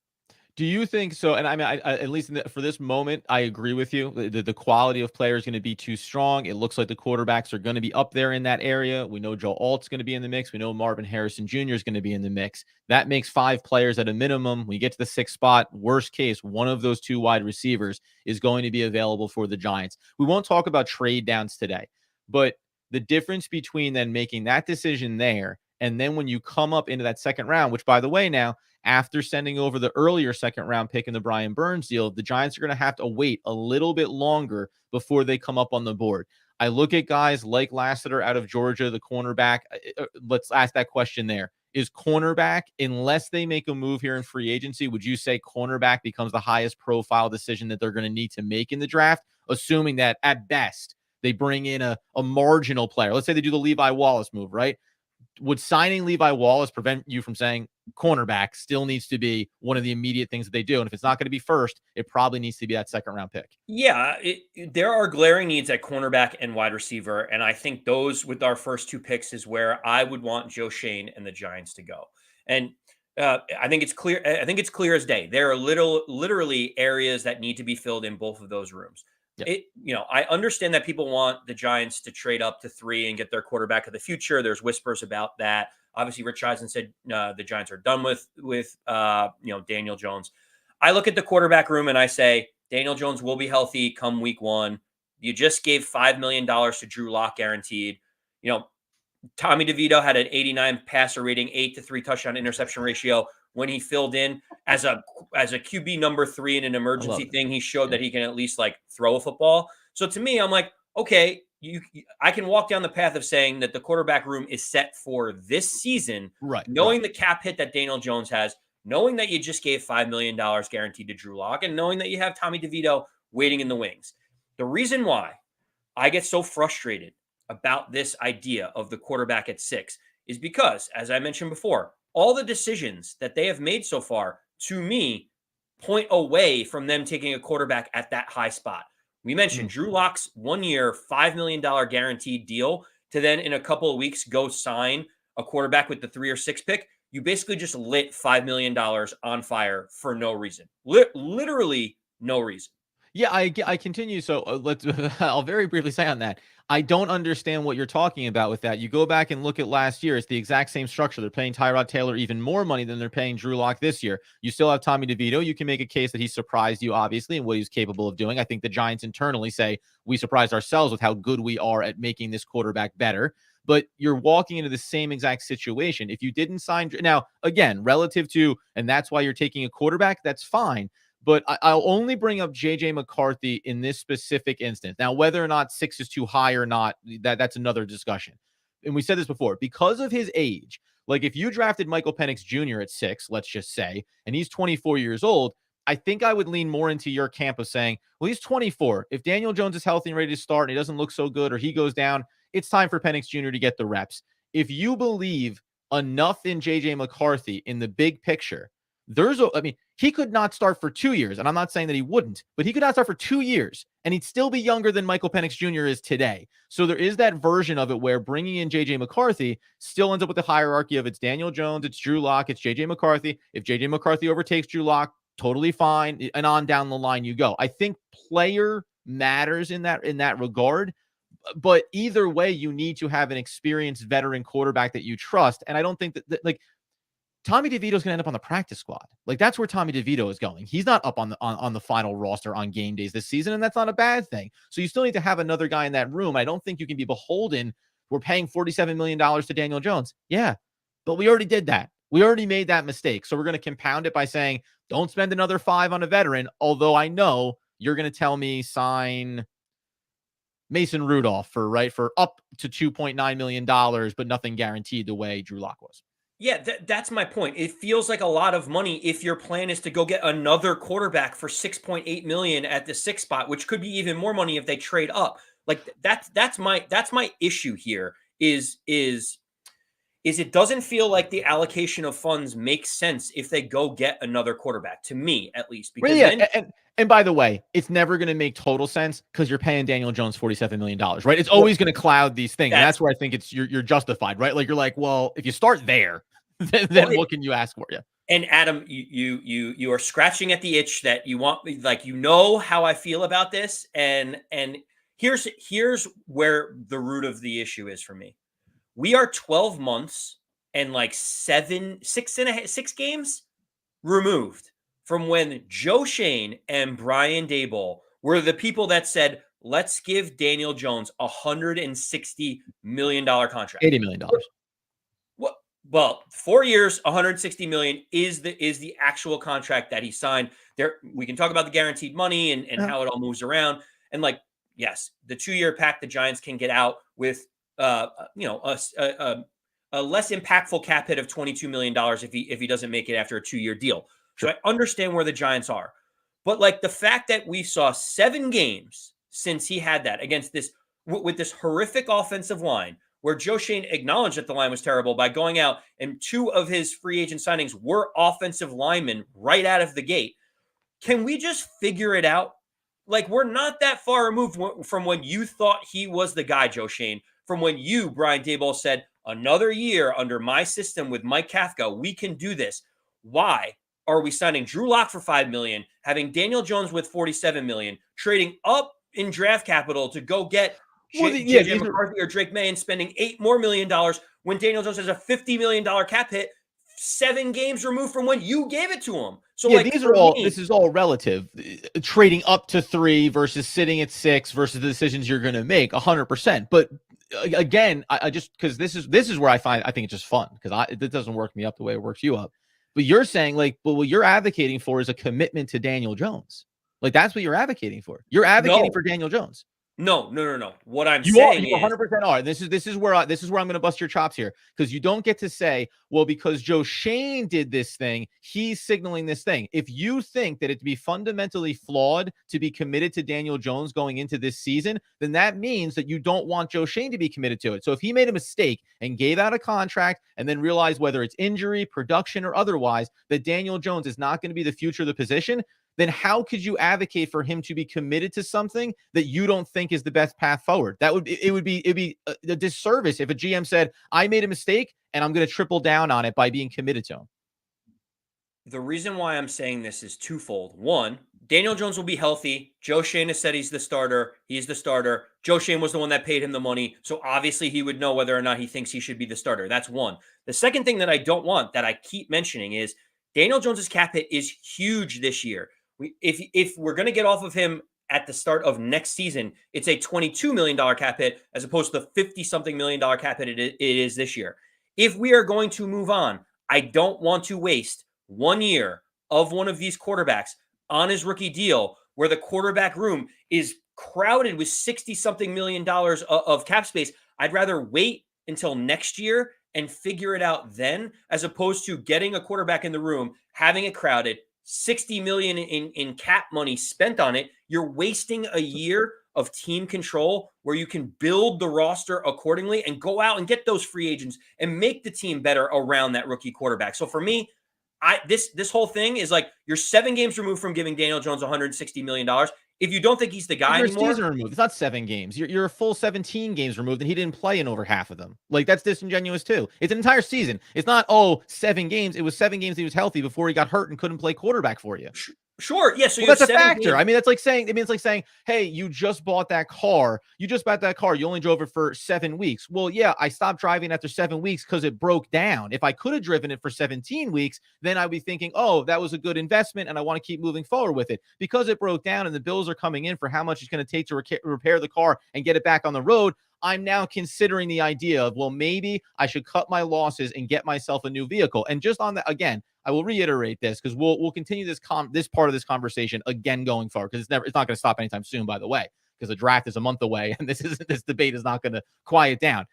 Do you think so? And I mean, I at least for this moment, I agree with you. The quality of player is going to be too strong. It looks like the quarterbacks are going to be up there in that area. We know Joe Alt's going to be in the mix. We know Marvin Harrison Jr. is going to be in the mix. That makes 5 players at a minimum. When you get to the 6th spot, worst case, one of those 2 wide receivers is going to be available for the Giants. We won't talk about trade downs today, but the difference between then making that decision there and then when you come up into that 2nd round, which, by the way, now, after sending over the earlier 2nd round pick in the Brian Burns deal, the Giants are going to have to wait a little bit longer before they come up on the board. I look at guys like Lassiter out of Georgia, the cornerback. Let's ask that question there. Is cornerback, unless they make a move here in free agency, would you say cornerback becomes the highest profile decision that they're going to need to make in the draft, assuming that at best they bring in a marginal player? Let's say they do the Levi Wallace move, right? Would signing Levi Wallace prevent you from saying cornerback still needs to be one of the immediate things that they do? And if it's not going to be first, it probably needs to be that 2nd round pick. Yeah, there are glaring needs at cornerback and wide receiver. And I think those with our first 2 picks is where I would want Joe Shane and the Giants to go. And I think it's clear. I think it's clear as day. There are literally areas that need to be filled in both of those rooms. Yep. I understand that people want the Giants to trade up to 3 and get their quarterback of the future. There's whispers about that. Obviously, Rich Eisen said the Giants are done with Daniel Jones. I look at the quarterback room and I say Daniel Jones will be healthy come week 1. You just gave $5 million to Drew Lock guaranteed. Tommy DeVito had an 89 passer rating, 8-3 touchdown interception ratio. When he filled in as a QB number 3 in an emergency thing, he showed that he can at least throw a football. So to me, I'm like, okay, I can walk down the path of saying that the quarterback room is set for this season, right? Knowing the cap hit that Daniel Jones has, knowing that you just gave $5 million guaranteed to Drew Lock, and knowing that you have Tommy DeVito waiting in the wings. The reason why I get so frustrated about this idea of the quarterback at 6 is because, as I mentioned before, all the decisions that they have made so far, to me, point away from them taking a quarterback at that high spot. We mentioned Drew Lock's 1-year, $5 million guaranteed deal to then in a couple of weeks go sign a quarterback with the 3 or 6 pick. You basically just lit $5 million on fire for no reason. Literally no reason. Yeah, I continue. So I'll very briefly say on that. I don't understand what you're talking about with that. You go back and look at last year. It's the exact same structure. They're paying Tyrod Taylor even more money than they're paying Drew Lock this year. You still have Tommy DeVito. You can make a case that he surprised you, obviously, and what he's capable of doing. I think the Giants internally say we surprised ourselves with how good we are at making this quarterback better. but you're walking into the same exact situation. If you didn't sign now, again, relative to, and that's why you're taking a quarterback, that's fine. But I'll only bring up JJ McCarthy in this specific instance. Now, whether or not 6 is too high or not, that's another discussion. And we said this before, because of his age, like if you drafted Michael Penix Jr. at 6, let's just say, and he's 24 years old, I think I would lean more into your camp of saying, well, he's 24. If Daniel Jones is healthy and ready to start and he doesn't look so good or he goes down, it's time for Penix Jr. to get the reps. If you believe enough in JJ McCarthy in the big picture, he could not start for 2 years. And I'm not saying that he wouldn't, but he could not start for 2 years and he'd still be younger than Michael Penix Jr. is today. So there is that version of it where bringing in JJ McCarthy still ends up with the hierarchy of it's Daniel Jones, it's Drew Lock, it's JJ McCarthy. If JJ McCarthy overtakes Drew Lock, totally fine. And on down the line you go. I think player matters in that regard. But either way, you need to have an experienced veteran quarterback that you trust. And I don't think that like Tommy DeVito is going to end up on the practice squad. Like that's where Tommy DeVito is going. He's not up on the final roster on game days this season, and that's not a bad thing. So you still need to have another guy in that room. I don't think you can be beholden. We're paying $47 million to Daniel Jones. Yeah, but we already did that. We already made that mistake. So we're going to compound it by saying, don't spend another 5 on a veteran. Although I know you're going to tell me sign Mason Rudolph for up to $2.9 million, but nothing guaranteed the way Drew Lock was. Yeah, that's my point. It feels like a lot of money if your plan is to go get another quarterback for $6.8 million at the 6th spot, which could be even more money if they trade up. Like that's my issue here is it doesn't feel like the allocation of funds makes sense if they go get another quarterback, to me at least. Because and by the way, it's never going to make total sense because you're paying Daniel Jones $47 million, right? It's always going to cloud these things. And that's where I think you're justified, right? Like you're like, well, if you start there, then what can you ask for you? And Adam, you are scratching at the itch that you want, like, how I feel about this. And here's where the root of the issue is for me. We are 12 months and like 6 games removed from when Joe Schoen and Brian Daboll were the people that said, let's give Daniel Jones $160 million contract. $80 million. Well, 4 years, $160 million is the actual contract that he signed. There, we can talk about the guaranteed money and how it all moves around. And like, yes, the 2-year pact, the Giants can get out with a less impactful cap hit of $22 million if he doesn't make it after a 2-year deal. So I understand where the Giants are. But like the fact that we saw 7 games since he had that against this with this horrific offensive line, where Joe Schoen acknowledged that the line was terrible by going out and 2 of his free agent signings were offensive linemen right out of the gate. Can we just figure it out? Like, we're not that far removed from when you thought he was the guy, Joe Schoen, from when you, Brian Daboll, said, another year under my system with Mike Kafka, we can do this. Why are we signing Drew Lock for $5 million, having Daniel Jones with $47 million, trading up in draft capital to go get JJ McCarthy or Drake May and spending $8 more million when Daniel Jones has a $50 million cap hit 7 games removed from when you gave it to him? So yeah, this is all relative. Trading up to 3 versus sitting at 6 versus the decisions you're going to make 100%. But again, I just, because this is where I think it's just fun because it doesn't work me up the way it works you up. But you're saying but what you're advocating for is a commitment to Daniel Jones. Like that's what you're advocating for. You're advocating for Daniel Jones. No. What I'm saying is 100% are. This is where I'm going to bust your chops here, because you don't get to say, well, because Joe Schoen did this thing, he's signaling this thing. If you think that it'd be fundamentally flawed to be committed to Daniel Jones going into this season, then that means that you don't want Joe Schoen to be committed to it. So if he made a mistake and gave out a contract and then realized whether it's injury, production, or otherwise that Daniel Jones is not going to be the future of the position, then how could you advocate for him to be committed to something that you don't think is the best path forward? It'd be a disservice if a GM said, I made a mistake and I'm going to triple down on it by being committed to him. The reason why I'm saying this is twofold. One, Daniel Jones will be healthy. Joe Schoen has said he's the starter. He's the starter. Joe Schoen was the one that paid him the money. So obviously he would know whether or not he thinks he should be the starter. That's one. The second thing that I don't want, that I keep mentioning, is Daniel Jones's cap hit is huge this year. If we're going to get off of him at the start of next season, it's a $22 million cap hit as opposed to the 50-something million dollar cap hit it is this year. If we are going to move on, I don't want to waste 1 year of one of these quarterbacks on his rookie deal where the quarterback room is crowded with 60-something million dollars of cap space. I'd rather wait until next year and figure it out then, as opposed to getting a quarterback in the room, having it crowded, 60 million in cap money spent on it. You're wasting a year of team control where you can build the roster accordingly and go out and get those free agents and make the team better around that rookie quarterback. So for me, this whole thing is like you're 7 games removed from giving Daniel Jones $160 million. If you don't think he's the guy anymore, season removed. It's not 7 games. You're a full 17 games removed, and he didn't play in over half of them. Like, that's disingenuous too. It's an entire season. It's not 7 games. It was 7 games he was healthy before he got hurt and couldn't play quarterback for you. Sure. Yeah. So that's a factor. I mean, that's like saying, it's like saying, hey, you just bought that car. You only drove it for 7 weeks. Well, yeah, I stopped driving after 7 weeks because it broke down. If I could have driven it for 17 weeks, then I'd be thinking, oh, that was a good investment and I want to keep moving forward with it. Because it broke down and the bills are coming in for how much it's going to take to repair the car and get it back on the road, I'm now considering the idea of, well, maybe I should cut my losses and get myself a new vehicle. And just on that, again, I will reiterate this because we'll continue this part of this conversation again going forward, because it's not going to stop anytime soon, by the way, because the draft is a month away and this debate is not going to quiet down.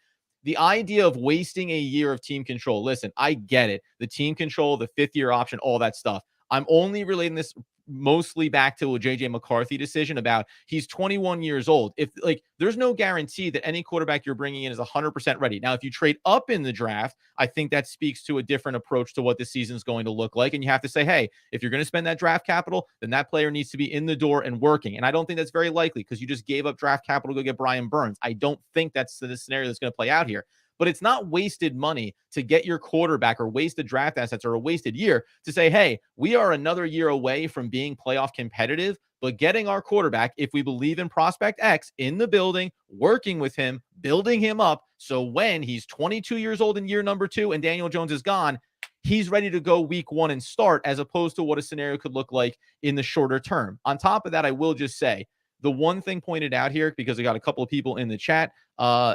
The idea of wasting a year of team control. Listen, I get it. The team control, the 5th-year option, all that stuff. I'm only relating this mostly back to a JJ McCarthy decision about he's 21 years old. If there's no guarantee that any quarterback you're bringing in is 100% ready. Now, if you trade up in the draft, I think that speaks to a different approach to what the season's going to look like. And you have to say, hey, if you're going to spend that draft capital, then that player needs to be in the door and working. And I don't think that's very likely because you just gave up draft capital to go get Brian Burns. I don't think that's the scenario that's going to play out here. But it's not wasted money to get your quarterback or wasted draft assets or a wasted year to say, hey, we are another year away from being playoff competitive, but getting our quarterback, if we believe in prospect X, in the building, working with him, building him up. So when he's 22 years old in year number 2 and Daniel Jones is gone, he's ready to go week 1 and start, as opposed to what a scenario could look like in the shorter term. On top of that, I will just say, the one thing pointed out here, because I got a couple of people in the chat,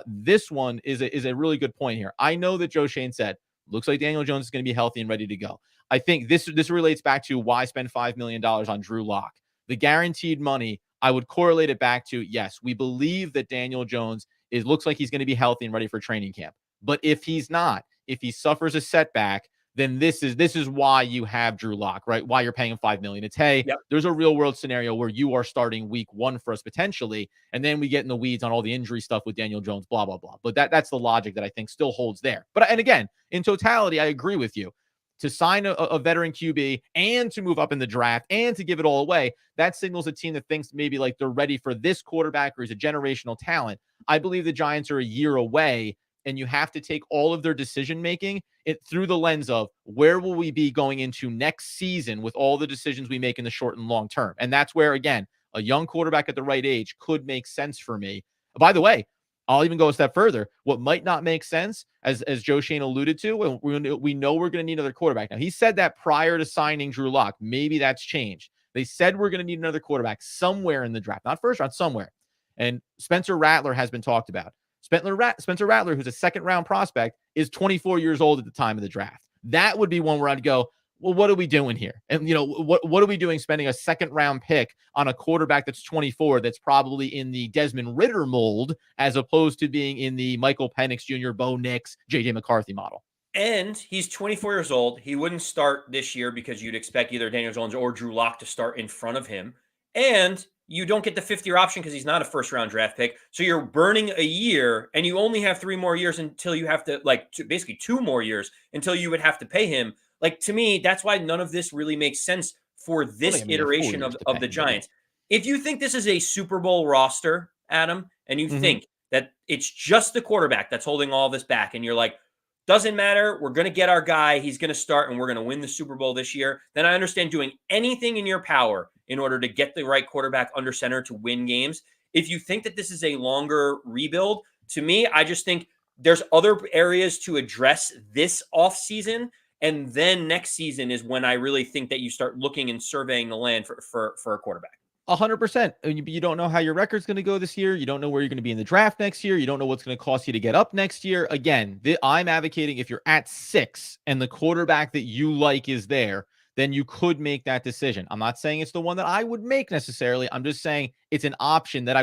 this one is a really good point here. I know that Joe Shane said, looks like Daniel Jones is going to be healthy and ready to go. I think this relates back to why spend $5 million on Drew Lock. The guaranteed money, I would correlate it back to, yes, we believe that Daniel Jones looks like he's going to be healthy and ready for training camp. But if he's not, if he suffers a setback, then this is why you have Drew Lock, right? Why you're paying him $5 million. It's, hey, there's a real world scenario where you are starting week 1 for us potentially, and then we get in the weeds on all the injury stuff with Daniel Jones, blah, blah, blah. But that's the logic that I think still holds there. And again, in totality, I agree with you. To sign a veteran QB and to move up in the draft and to give it all away, that signals a team that thinks maybe like they're ready for this quarterback or he's a generational talent. I believe the Giants are a year away, and you have to take all of their decision-making through the lens of where will we be going into next season with all the decisions we make in the short and long term. And that's where, again, a young quarterback at the right age could make sense for me. By the way, I'll even go a step further. What might not make sense, as Joe Shane alluded to, we know we're going to need another quarterback. Now, he said that prior to signing Drew Lock. Maybe that's changed. They said we're going to need another quarterback somewhere in the draft, not first round, somewhere. And Spencer Rattler has been talked about. Spencer Rattler, who's a 2nd-round prospect, is 24 years old at the time of the draft. That would be one where I'd go, well, what are we doing here? And, what are we doing spending a 2nd-round pick on a quarterback that's 24 that's probably in the Desmond Ridder mold as opposed to being in the Michael Penix Jr., Bo Nix, JJ McCarthy model? And he's 24 years old. He wouldn't start this year because you'd expect either Daniel Jones or Drew Lock to start in front of him. And you don't get the 5th-year option because he's not a first-round draft pick. So you're burning a year, and you only have 3 more years until you have to, basically 2 more years until you would have to pay him. To me, that's why none of this really makes sense for this iteration of the Giants. If you think this is a Super Bowl roster, Adam, and you think that it's just the quarterback that's holding all this back, and you're like, doesn't matter, we're going to get our guy, he's going to start, and we're going to win the Super Bowl this year, then I understand doing anything in your power in order to get the right quarterback under center to win games. If you think that this is a longer rebuild, to me, I just think there's other areas to address this offseason. And then next season is when I really think that you start looking and surveying the land for a quarterback. 100%. You don't know how your record's going to go this year. You don't know where you're going to be in the draft next year. You don't know what's going to cost you to get up next year. Again, I'm advocating if you're at 6 and the quarterback that you like is there, then you could make that decision. I'm not saying it's the one that I would make necessarily. I'm just saying it's an option that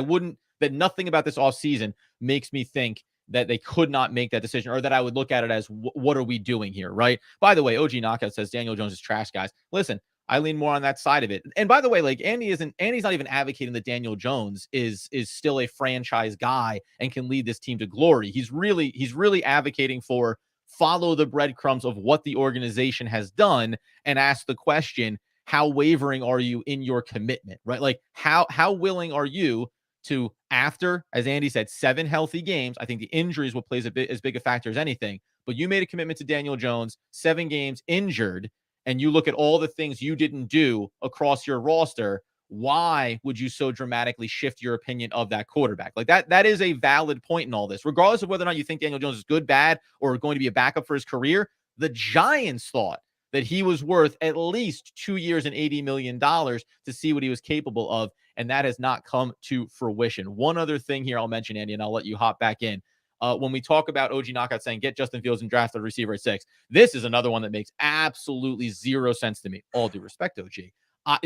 that nothing about this offseason makes me think that they could not make that decision, or that I would look at it as, what are we doing here, right? By the way, OG Knockout says Daniel Jones is trash, guys. Listen, I lean more on that side of it. And by the way, like Andy's not even advocating that Daniel Jones is still a franchise guy and can lead this team to glory. He's really advocating for follow the breadcrumbs of what the organization has done and ask the question, how wavering are you in your commitment, right? Like how willing are you to, after, as Andy said, 7 healthy games, I think the injury is what plays as big a factor as anything, but you made a commitment to Daniel Jones, 7 games injured, and you look at all the things you didn't do across your roster, why would you so dramatically shift your opinion of that quarterback? Like that is a valid point in all this, regardless of whether or not you think Daniel Jones is good, bad, or going to be a backup for his career. The Giants thought that he was worth at least 2 years and $80 million to see what he was capable of, and that has not come to fruition. One other thing here I'll mention, Andy, and I'll let you hop back in. When we talk about OG Knockout saying get Justin Fields and draft the receiver at 6, this is another one that makes absolutely zero sense to me. All due respect, OG.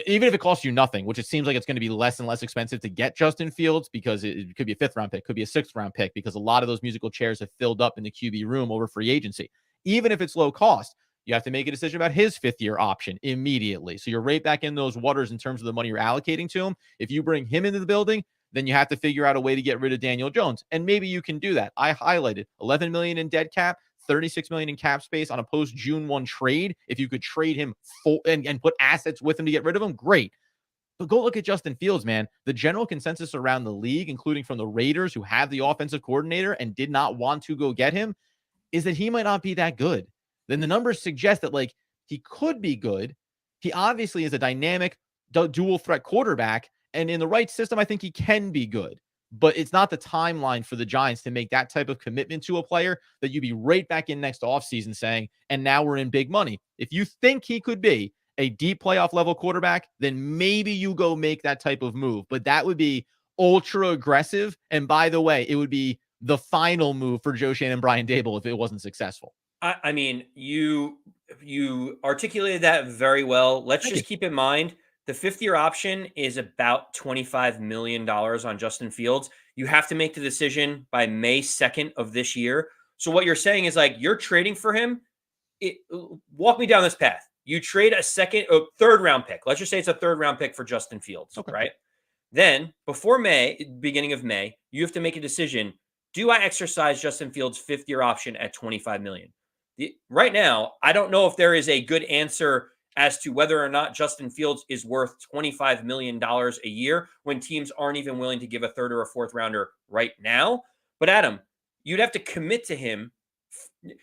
Even if it costs you nothing, which it seems like it's going to be less and less expensive to get Justin Fields, because it could be a 5th round pick, could be a 6th round pick, because a lot of those musical chairs have filled up in the QB room over free agency. Even if it's low cost, you have to make a decision about his 5th year option immediately. So you're right back in those waters in terms of the money you're allocating to him. If you bring him into the building, then you have to figure out a way to get rid of Daniel Jones. And maybe you can do that. I highlighted $11 million in dead cap, $36 million in cap space on a post June 1 trade. If you could trade him and put assets with him to get rid of him, great. But go look at Justin Fields, man. The general consensus around the league, including from the Raiders, who have the offensive coordinator and did not want to go get him, is that he might not be that good. Then the numbers suggest that, like, he could be good. He obviously is a dynamic dual threat quarterback, and in the right system, I think he can be good. But it's not the timeline for the Giants to make that type of commitment to a player that you'd be right back in next offseason saying, and now we're in big money. If you think he could be a deep playoff level quarterback, then maybe you go make that type of move. But that would be ultra aggressive. And by the way, it would be the final move for Joe Shane and Brian Dable if it wasn't successful. I mean, you articulated that very well. Let's just keep in mind the 5th year option is about $25 million on Justin Fields. You have to make the decision by May 2nd of this year. So what you're saying is, like, you're trading for him. Walk me down this path. You trade a 3rd round pick. Let's just say it's a 3rd round pick for Justin Fields, right? Then before beginning of May, you have to make a decision. Do I exercise Justin Fields' 5th year option at $25 million? Right now, I don't know if there is a good answer as to whether or not Justin Fields is worth $25 million a year when teams aren't even willing to give a 3rd or a 4th rounder right now. But Adam, you'd have to commit to him.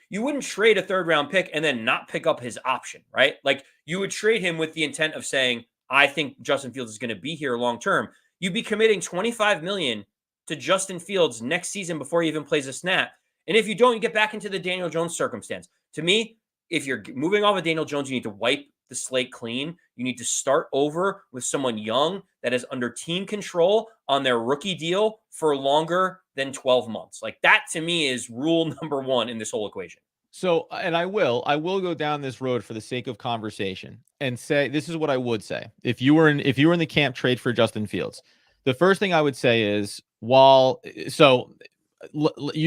You wouldn't trade a 3rd round pick and then not pick up his option, right? Like, you would trade him with the intent of saying, I think Justin Fields is going to be here long term. You'd be committing $25 million to Justin Fields next season before he even plays a snap. And if you don't, you get back into the Daniel Jones circumstance. To me, if you're moving off of Daniel Jones, you need to wipe the slate clean. You need to start over with someone young that is under team control on their rookie deal for longer than 12 months. Like, that to me is rule number 1 in this whole equation. So, and I will go down this road for the sake of conversation and say, this is what I would say. If you were in the camp trade for Justin Fields, the first thing I would say is, you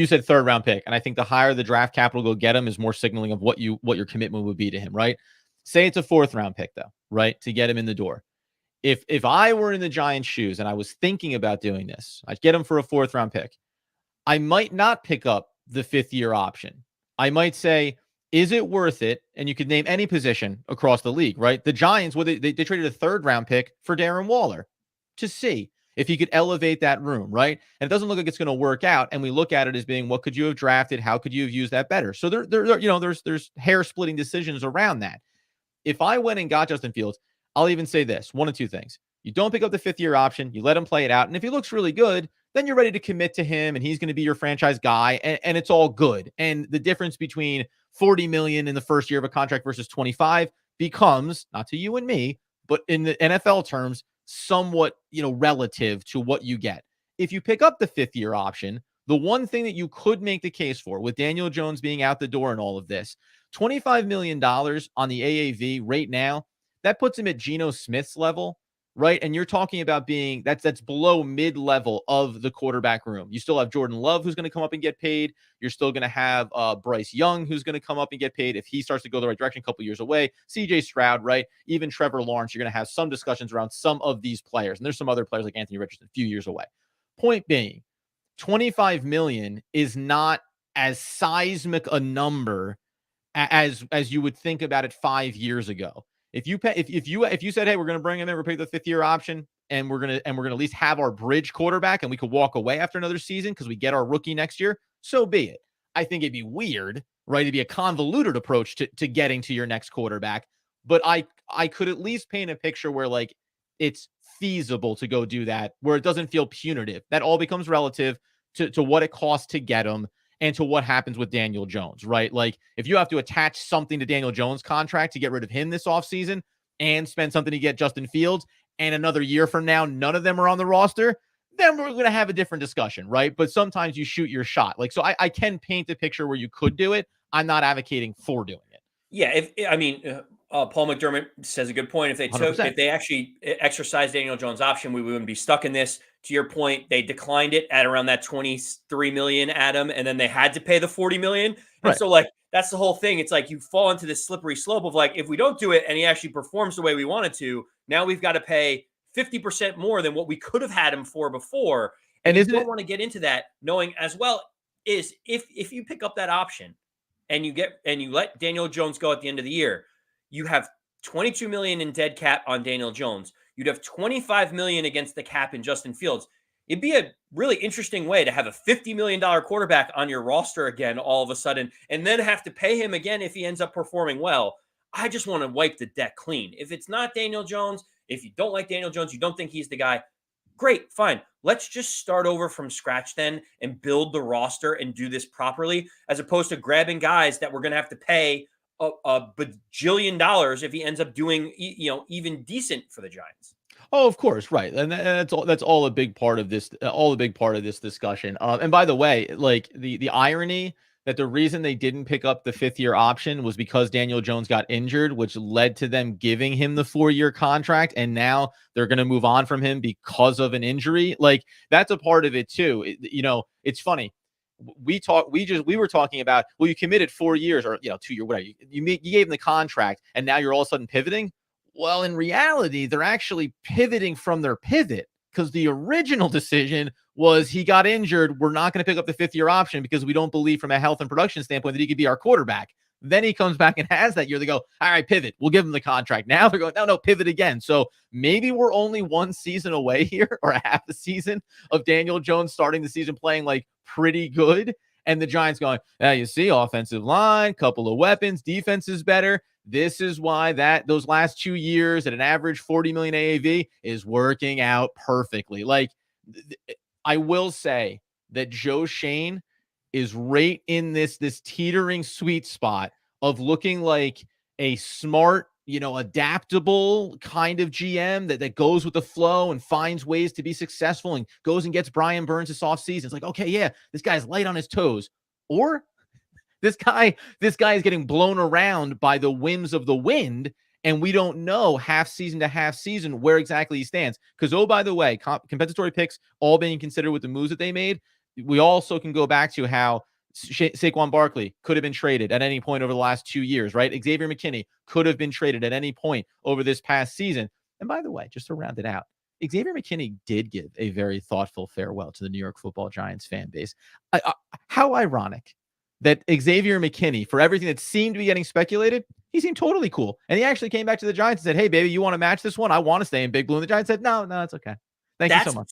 said 3rd round pick, and I think the higher the draft capital go get him is more signaling of what your commitment would be to him, right? Say it's a 4th round pick though, right? To get him in the door. If I were in the Giants' shoes and I was thinking about doing this, I'd get him for a 4th round pick. I might not pick up the 5th year option. I might say, is it worth it? And you could name any position across the league, right? The Giants, they traded a 3rd round pick for Darren Waller to see if he could elevate that room, right? And it doesn't look like it's going to work out. And we look at it as being, what could you have drafted? How could you have used that better? So there's hair splitting decisions around that. If I went and got Justin Fields, I'll even say this, 1 of 2 things. You don't pick up the 5th year option. You let him play it out. And if he looks really good, then you're ready to commit to him and he's going to be your franchise guy, and it's all good. And the difference between $40 million in the first year of a contract versus 25 becomes, not to you and me, but in the NFL terms, somewhat, relative to what you get. If you pick up the 5th-year option, the one thing that you could make the case for with Daniel Jones being out the door and all of this, $25 million on the AAV right now, that puts him at Geno Smith's level, right? And you're talking about being that's below mid-level of the quarterback room. You still have Jordan Love, who's going to come up and get paid. You're still going to have Bryce Young, who's going to come up and get paid if he starts to go the right direction a couple years away. CJ Stroud, right? Even Trevor Lawrence. You're going to have some discussions around some of these players. And there's some other players like Anthony Richardson a few years away. Point being, 25 million is not as seismic a number as you would think about it 5 years ago. If you said, hey, we're going to bring him in, we're paying the 5th-year option, and we're going to at least have our bridge quarterback, and we could walk away after another season because we get our rookie next year, so be it. I think it'd be weird, right? It'd be a convoluted approach to getting to your next quarterback, but I could at least paint a picture where like it's feasible to go do that, where it doesn't feel punitive. That all becomes relative to what it costs to get him and to what happens with Daniel Jones, right? Like if you have to attach something to Daniel Jones' contract to get rid of him this offseason and spend something to get Justin Fields, and another year from now, none of them are on the roster, then we're going to have a different discussion, right? But sometimes you shoot your shot. Like, so I can paint a picture where you could do it. I'm not advocating for doing it. Yeah, Paul McDermott says a good point. If they actually exercised Daniel Jones' option, we wouldn't be stuck in this. To your point, they declined it at around that 23 million, Adam, and then they had to pay the 40 million. And so like that's the whole thing. It's like you fall into this slippery slope of like, if we don't do it and he actually performs the way we wanted to, now we've got to pay 50% more than what we could have had him for before. And you don't want to get into that, knowing as well is if you pick up that option and you let Daniel Jones go at the end of the year, you have 22 million in dead cap on Daniel Jones. You'd have 25 million against the cap in Justin Fields. It'd be a really interesting way to have a $50 million quarterback on your roster again all of a sudden, and then have to pay him again if he ends up performing well. I just want to wipe the deck clean. If it's not Daniel Jones, if you don't like Daniel Jones, you don't think he's the guy, great, fine. Let's just start over from scratch then and build the roster and do this properly, as opposed to grabbing guys that we're going to have to pay a bajillion dollars if he ends up doing, even decent for the Giants. Oh, of course, right, and that's all a big part of this. All a big part of this discussion. And by the way, like the irony that the reason they didn't pick up the 5th-year option was because Daniel Jones got injured, which led to them giving him the 4-year contract, and now they're going to move on from him because of an injury. Like that's a part of it too. It's funny. We were talking about, well, you committed 4 years or 2 year, whatever. You gave him the contract, and now you're all of a sudden pivoting. Well, in reality, they're actually pivoting from their pivot, because the original decision was he got injured. We're not going to pick up the 5th-year option because we don't believe from a health and production standpoint that he could be our quarterback. Then he comes back and has that year. They go, all right, pivot. We'll give him the contract. Now they're going, no, pivot again. So maybe we're only one season away here, or half a season of Daniel Jones starting the season playing like pretty good. And the Giants going, you see, offensive line, couple of weapons, defense is better. This is why those last 2 years at an average 40 million AAV is working out perfectly. Like, I will say that Joe Shane is right in this teetering sweet spot of looking like a smart, adaptable kind of GM that goes with the flow and finds ways to be successful and goes and gets Brian Burns this offseason. It's like, okay, yeah, this guy's light on his toes. Or this guy is getting blown around by the whims of the wind, and we don't know half season to half season where exactly he stands. Because, oh, by the way, compensatory picks all being considered with the moves that they made, we also can go back to how Saquon Barkley could have been traded at any point over the last 2 years, right? Xavier McKinney could have been traded at any point over this past season. And by the way, just to round it out, Xavier McKinney did give a very thoughtful farewell to the New York Football Giants fan base. How ironic that Xavier McKinney, for everything that seemed to be getting speculated, he seemed totally cool. And he actually came back to the Giants and said, hey, baby, you want to match this one? I want to stay in Big Blue. And the Giants said, no, it's okay. Thank you so much.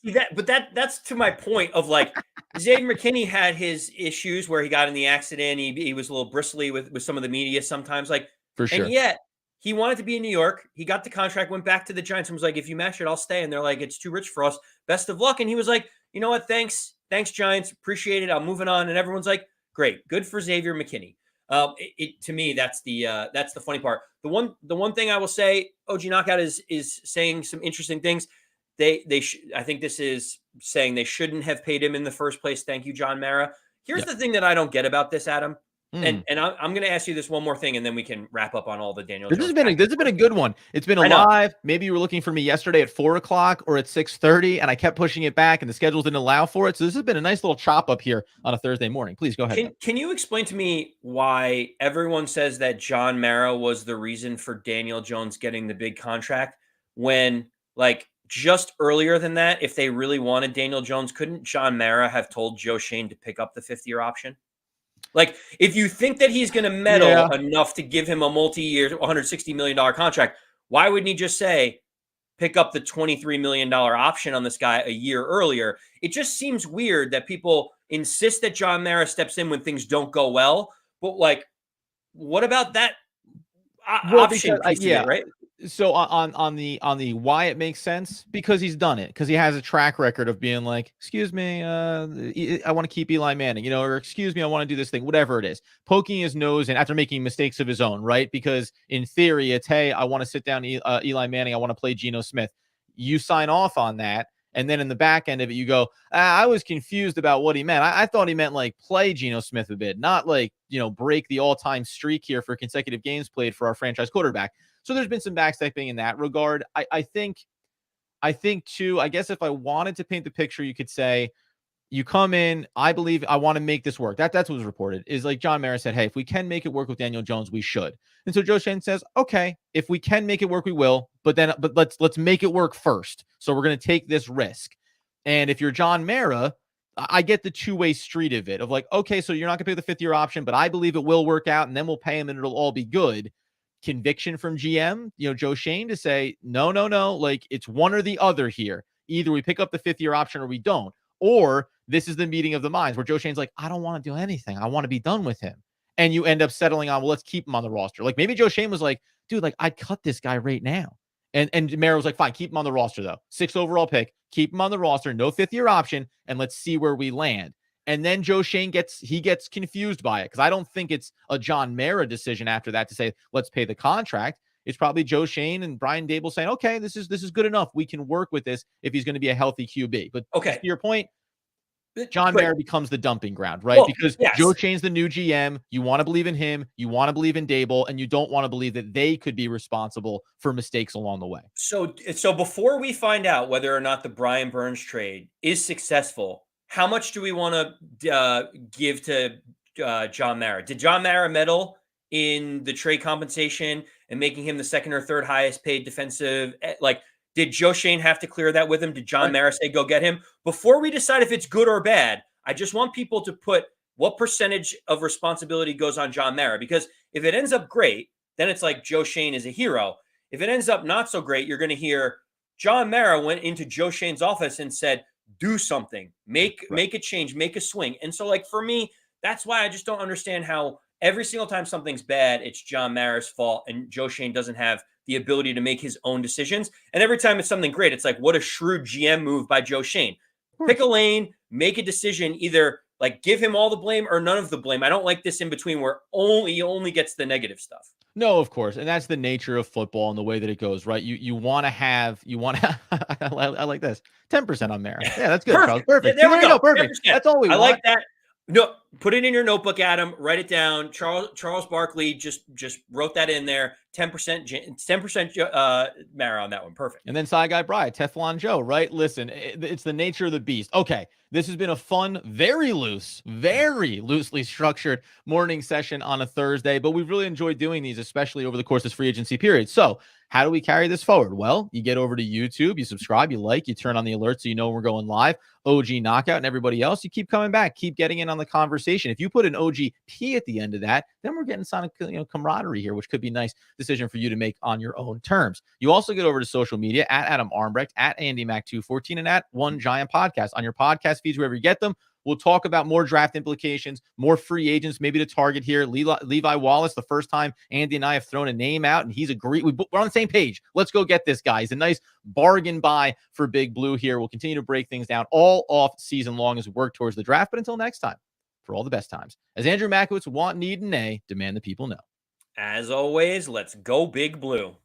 That's to my point of like, Xavier McKinney had his issues where he got in the accident. He was a little bristly with some of the media sometimes. Like, for sure. And yet he wanted to be in New York. He got the contract, went back to the Giants and was like, if you match it, I'll stay. And they're like, it's too rich for us. Best of luck. And he was like, you know what? Thanks, Giants. Appreciate it. I'm moving on. And everyone's like, great. Good for Xavier McKinney. To me, that's the funny part. The one thing I will say, OG Knockout is saying some interesting things. I think this is saying they shouldn't have paid him in the first place. Thank you, John Mara. Here's Yep. the thing that I don't get about this, Adam. Mm. And I'm going to ask you this one more thing, and then we can wrap up on all the Daniel This has Jones. been a good one. It's been a I know. live. Maybe you were looking for me yesterday at 4:00 or at 6:30, and I kept pushing it back, and the schedules didn't allow for it. So this has been a nice little chop up here on a Thursday morning. Please go ahead. Can you explain to me why everyone says that John Mara was the reason for Daniel Jones getting the big contract when, like, just earlier than that, if they really wanted Daniel Jones, couldn't John Mara have told Joe Shane to pick up the 5th-year option? Like, if you think that he's going to meddle enough to give him a multi-year, $160 million contract, why wouldn't he just say, pick up the $23 million option on this guy a year earlier? It just seems weird that people insist that John Mara steps in when things don't go well. But, like, what about that option piece of it, right? So on the why it makes sense, because he's done it, because he has a track record of being like, excuse me, I want to keep Eli Manning, or excuse me, I want to do this thing, whatever it is, poking his nose in after making mistakes of his own, right? Because in theory, it's, hey, I want to sit down Eli Manning, I want to play Geno Smith. You sign off on that. And then in the back end of it, you go, I was confused about what he meant. I thought he meant like play Geno Smith a bit, not like, break the all-time streak here for consecutive games played for our franchise quarterback. So there's been some backstepping in that regard. I think too, I guess if I wanted to paint the picture, you could say, you come in, I believe I want to make this work. That's what was reported, is like John Mara said, hey, if we can make it work with Daniel Jones, we should. And so Joe Shane says, okay, if we can make it work, we will, but let's make it work first. So we're going to take this risk. And if you're John Mara, I get the two-way street of it, of like, okay, so you're not going to pay the 5th-year option, but I believe it will work out, and then we'll pay him and it'll all be good. Conviction from GM, Joe Shane, to say, no, like, it's one or the other here. Either we pick up the 5th-year option or we don't. Or this is the meeting of the minds where Joe Shane's like, I don't want to do anything. I want to be done with him. And you end up settling on, well, let's keep him on the roster. Like, maybe Joe Shane was like, dude, like, I'd cut this guy right now. And Mara was like, fine, keep him on the roster, though. 6th overall pick, keep him on the roster, no 5th-year option, and let's see where we land. And then Joe Shane gets confused by it, because I don't think it's a John Mara decision after that to say, let's pay the contract. It's probably Joe Shane and Brian Daboll saying, okay, this is good enough. We can work with this if he's going to be a healthy QB. But okay, to your point, John Mara becomes the dumping ground, right? Well, because Joe Shane's the new GM. You want to believe in him. You want to believe in Daboll, and you don't want to believe that they could be responsible for mistakes along the way. So before we find out whether or not the Brian Burns trade is successful, how much do we want to give to John Mara? Did John Mara meddle in the trade compensation and making him the 2nd or 3rd highest paid defensive? Like, did Joe Shane have to clear that with him? Did John Mara say, go get him? Before we decide if it's good or bad, I just want people to put what percentage of responsibility goes on John Mara. Because if it ends up great, then it's like Joe Shane is a hero. If it ends up not so great, you're going to hear John Mara went into Joe Shane's office and said, do something, make a change, make a swing. And so, like, for me, that's why I just don't understand how every single time something's bad, it's John Mara's fault and Joe Shane doesn't have the ability to make his own decisions. And every time it's something great, it's like, what a shrewd GM move by Joe Shane. Pick a lane, make a decision, either like give him all the blame or none of the blame. I don't like this in between where he only gets the negative stuff. No, of course. And that's the nature of football and the way that it goes, right? You want to I like this. 10% on Mara. Yeah, that's good, Charles. Perfect. There we go. Perfect. 10%. That's all we want. I like that. No, put it in your notebook, Adam. Write it down. Charles Barkley just wrote that in there. 10% Mara on that one. Perfect. And then Side Guy Bry, Teflon Joe, right? Listen, it's the nature of the beast. Okay, this has been a fun, very loosely structured morning session on a Thursday, but we've really enjoyed doing these, especially over the course of this free agency period. So how do we carry this forward? Well, you get over to YouTube, you subscribe, you like, you turn on the alert so you know we're going live. OG Knockout and everybody else, you keep coming back, keep getting in on the conversation. If you put an OGP at the end of that, then we're getting some camaraderie here, which could be a nice decision for you to make on your own terms. You also get over to social media at Adam Armbrecht, at AndyMac214, and at One Giant Podcast on your podcast feeds, wherever you get them. We'll talk about more draft implications, more free agents, maybe to target here. Levi Wallace, the first time Andy and I have thrown a name out, and he's agreed. We're on the same page. Let's go get this guy. He's a nice bargain buy for Big Blue here. We'll continue to break things down all off season long as we work towards the draft. But until next time, for all the best times. As Andrew Makowitz would want, need, and nay, demand the people know. As always, let's go Big Blue.